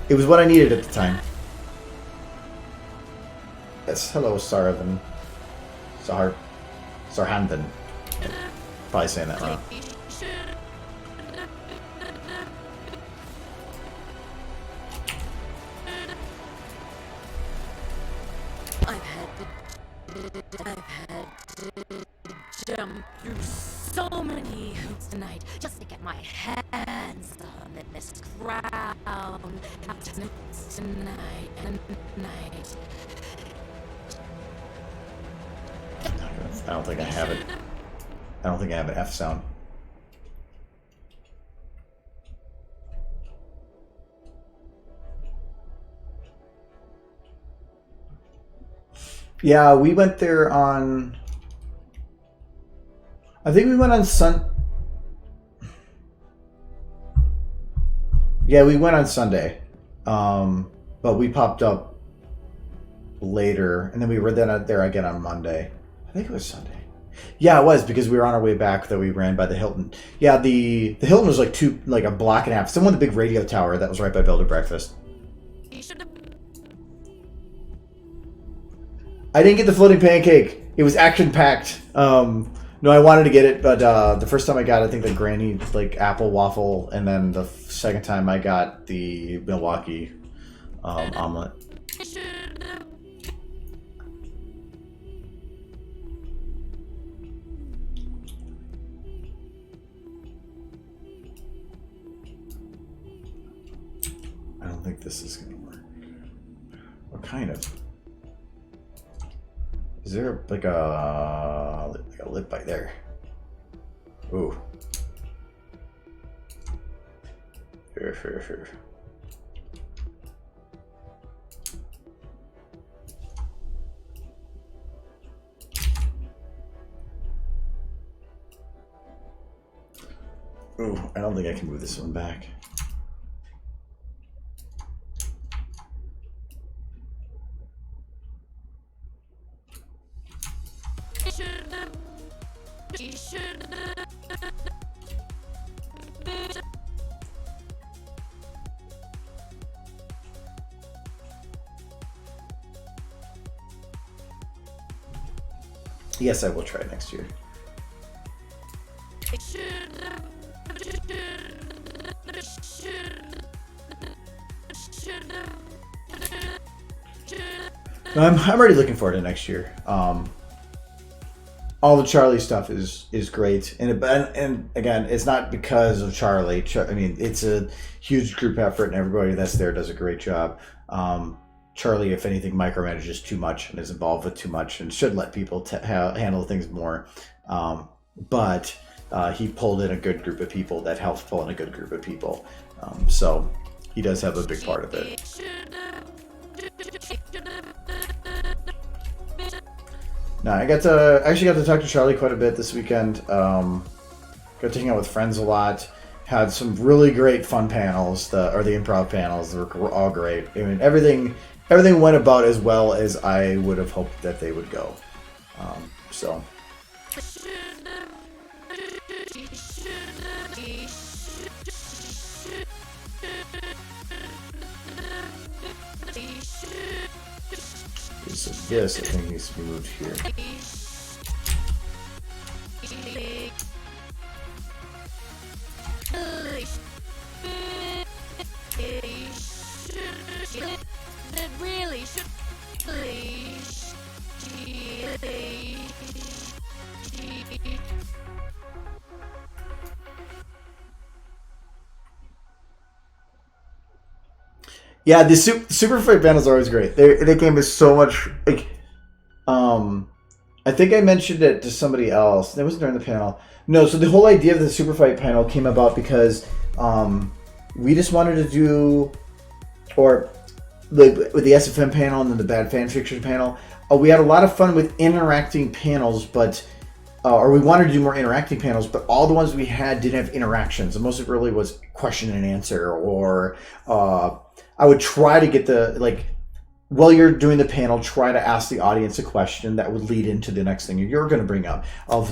was what I needed at the time. Yes, hello, Sarhandan. Probably saying that wrong. I've had to jump through so many hoops tonight just to get my hands on this crown. Tonight and night. I don't think I have it. I don't think I have an F sound. Yeah, we went there on... I think we went on Yeah, we went on Sunday. But we popped up later, and then we read that out there again on Monday. I think it was Sunday. Yeah, it was, because we were on our way back that we ran by the Hilton. Yeah, the Hilton was like a block and a half. Someone with the big radio tower that was right by Builder Breakfast. I didn't get the floating pancake. It was action packed. No, I wanted to get it, but the first time I got, I think the Granny apple waffle, and then the second time I got the Milwaukee omelet. I don't think this is gonna work. What kind of? Is there like a lip by there? Ooh. Here. Ooh, I don't think I can move this one back. Yes, I will try next year. I'm already looking forward to next year. All the Charlie stuff is great, and again, it's not because of Charlie. I mean, it's a huge group effort, and everybody that's there does a great job. Charlie, if anything, micromanages too much and is involved with too much, and should let people handle things more. But he pulled in a good group of people that helps pull in a good group of people. So he does have a big part of it. No, I actually got to talk to Charlie quite a bit this weekend. Got to hang out with friends a lot. Had some really great fun panels, the improv panels. They were all great. I mean, everything went about as well as I would have hoped that they would go. So. This, I think, needs to be moved here. Yeah, the super fight panels are always great. They came with so much. I think I mentioned it to somebody else. That wasn't during the panel. No, so the whole idea of the super fight panel came about because we just wanted to do, or with the SFM panel and then the bad fan fiction panel, we had a lot of fun with interacting panels, but or we wanted to do more interacting panels, but all the ones we had didn't have interactions. And most of it really was question and answer, or I would try to get while you're doing the panel, try to ask the audience a question that would lead into the next thing you're going to bring up, of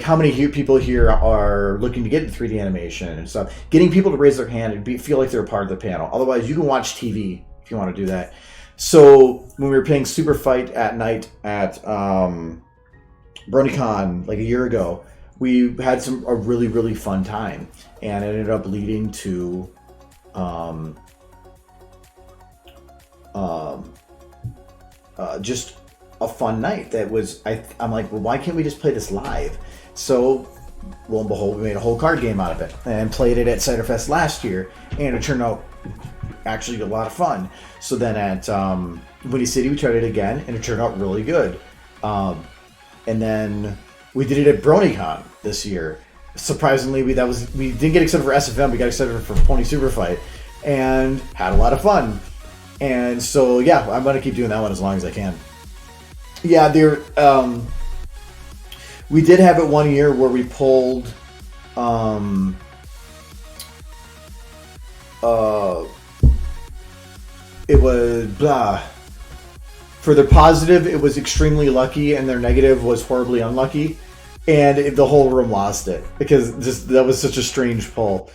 how many people here are looking to get into 3D animation and stuff. Getting people to raise their hand and feel like they're a part of the panel. Otherwise, you can watch TV if you want to do that. So when we were playing Super Fight at night at BronyCon a year ago, we had a really, really fun time, and it ended up leading to just a fun night. That was I'm like, well, why can't we just play this live? So lo and behold, we made a whole card game out of it and played it at Ciderfest last year, and it turned out actually a lot of fun. So then at Windy City, we tried it again, and it turned out really good. And then we did it at BronyCon this year. Surprisingly, we didn't get accepted for SFM. We got accepted for Pony Super Fight, and had a lot of fun. And so yeah, I'm gonna keep doing that one as long as I can. Yeah, we did have it one year where we pulled it was blah. For their positive, it was extremely lucky, and their negative was horribly unlucky, and the whole room lost it because that was such a strange pull.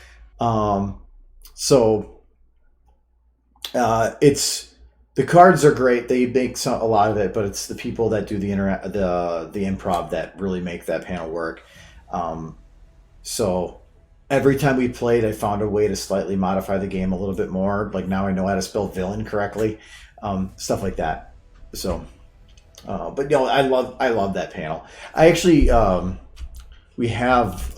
It's the cards are great; they make a lot of it, but it's the people that do the improv that really make that panel work. So every time we played, I found a way to slightly modify the game a little bit more. Like now I know how to spell villain correctly, stuff like that. So, but no, I love that panel. I actually, we have,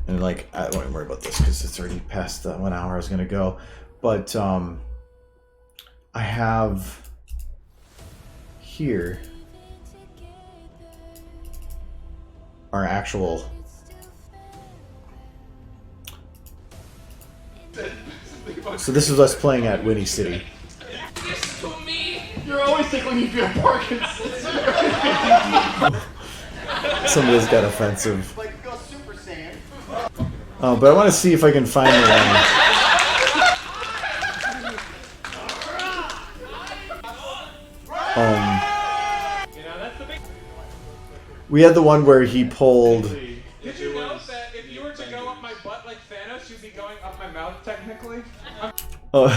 and like, I don't worry about this because it's already past the 1 hour I was going to go, but, I have here our actual so this is us playing at Winnie City. You're always sick when you feel Parkinson's. Somebody's got offensive. Like go Super Saiyan. Oh, but I want to see if I can find the one. We had the one where he pulled. Did you know that if you were to go up my butt like Thanos, you'd be going up my mouth technically? Oh,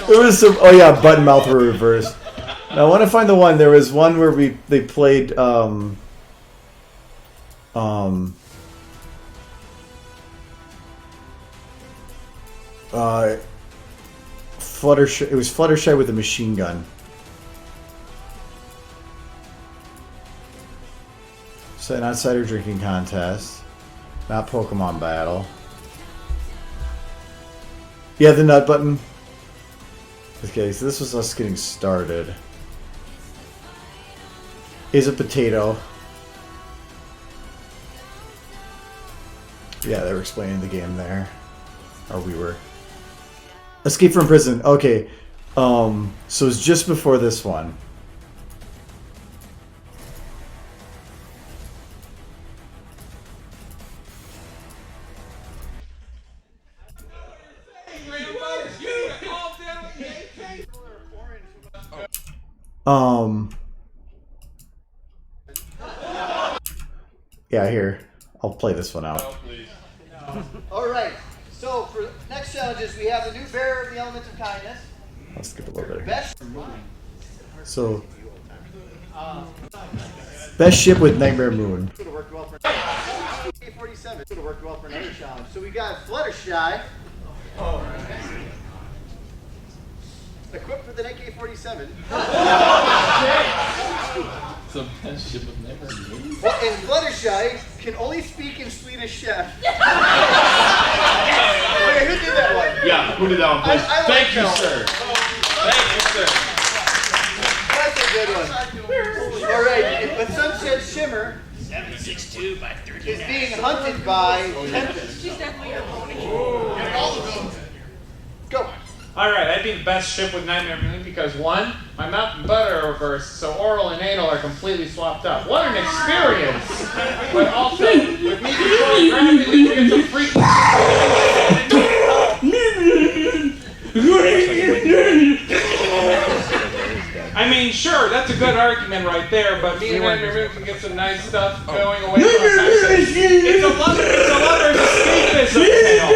there was some. Oh yeah, butt and mouth were reversed. Now I want to find the one. There was one where they played Fluttershy. It was Fluttershy with a machine gun. So not cider drinking contest, not Pokemon battle. Yeah, the nut button. Okay, so this was us getting started. Is a potato. Yeah, they were explaining the game there. Or we were. Escape from prison. Okay. So it's just before this one. Yeah, here. I'll play this one out. Alright, so for next challenges we have the new bearer of the element of kindness. I'll skip a little bit. Best So, best ship with Nightmare Moon. would have worked well for AK-47. Would have worked well for another challenge. So we got Fluttershy. Equipped with an AK-47. Some ship with never moved. Well, and Fluttershy can only speak in Swedish Chef. Wait, who did that one? Yeah, who did that one, please? I like Thank you, that sir. Thank you, sir. That's a good one. Alright, but Sunset Shimmer 762 by 39. is being hunted by Tempest. She's definitely your pony. Go. Alright, I'd be the best ship with Nightmare Moon because one, my mouth and butt are reversed, so oral and anal are completely swapped up. What an experience! But also, with me controlling gravity, you get some freaky I mean, sure, that's a good argument right there, but me and Nightmare Moon can get some nice stuff going away from us. It's a lover's escapism tale.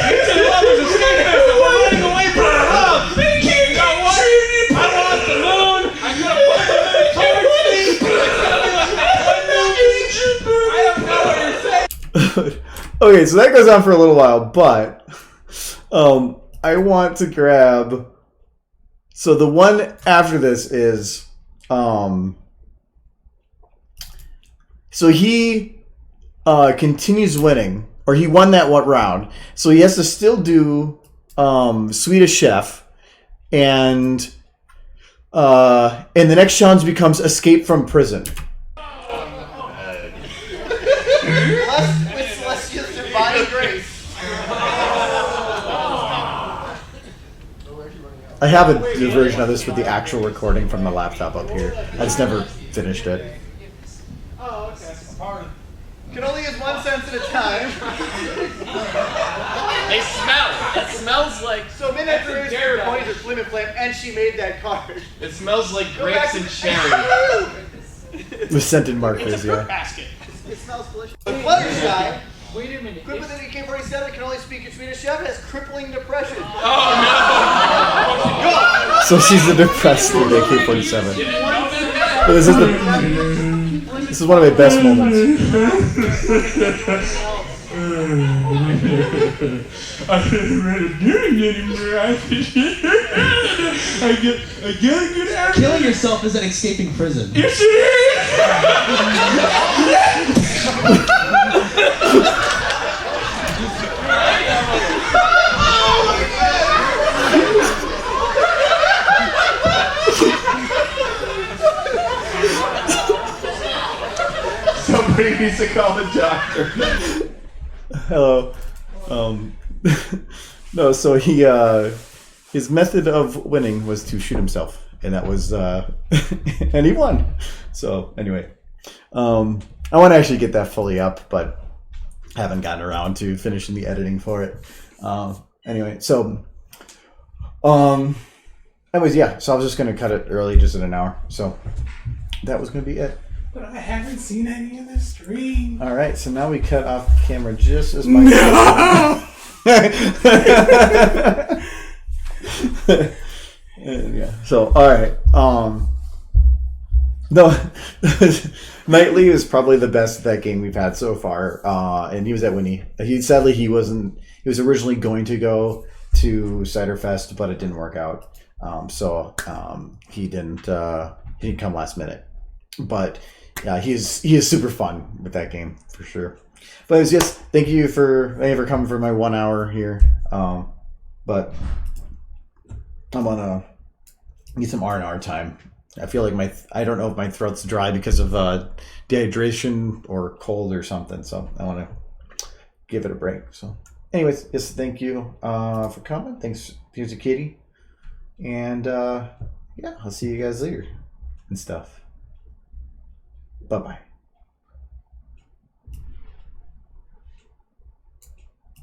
It's a lover's escapism. We're running away from our love. You know what? I want the moon. I'm gonna put the moon towards me. It's gonna be like that one movie. I don't know what you're saying. Okay, so that goes on for a little while, but I want to grab. So the one after this is, so he continues winning, or he won that one round. So he has to still do Swedish Chef, and the next challenge becomes Escape from Prison. With Celestia's divine grace. I have a version of this with the actual recording from the laptop up here. I just never finished it. Oh, okay. Can only use one sentence at a time. They smell. It smells like. So Midnight Parades favorite ponies are Flim and Flam, and she made that card. It smells like Go back grapes to and the- cherry. With scented markers, yeah. Basket. It smells delicious. The Fluttershy, Wait a minute. equipped with an AK-47, can only speak in Swedish chef, has crippling depression. So she's a depressed with AK-47. But this is one of my best moments. I can't really do it anymore. I gotta get out. Killing yourself isn't escaping prison. Yes, it Somebody needs to call the doctor. Hello. No, so he his method of winning was to shoot himself, and that was and he won. So anyway, I want to actually get that fully up, but haven't gotten around to finishing the editing for it. Anyway, so anyways, yeah. So I was just gonna cut it early, just in an hour. So that was gonna be it. But I haven't seen any of the stream. All right, so now we cut off camera just as my. Yeah. So all right. No, Knightley is probably the best at that game we've had so far, and he was at Winnie. He wasn't. He was originally going to go to Ciderfest, but it didn't work out. So he didn't come last minute. But yeah, he is super fun with that game for sure. But it's just thank you for coming for my 1 hour here. But I'm gonna need some R&R time. I feel like I don't know if my throat's dry because of dehydration or cold or something. So I want to give it a break. So anyways, yes, thank you for coming. Thanks to Katie. And yeah, I'll see you guys later and stuff. Bye-bye.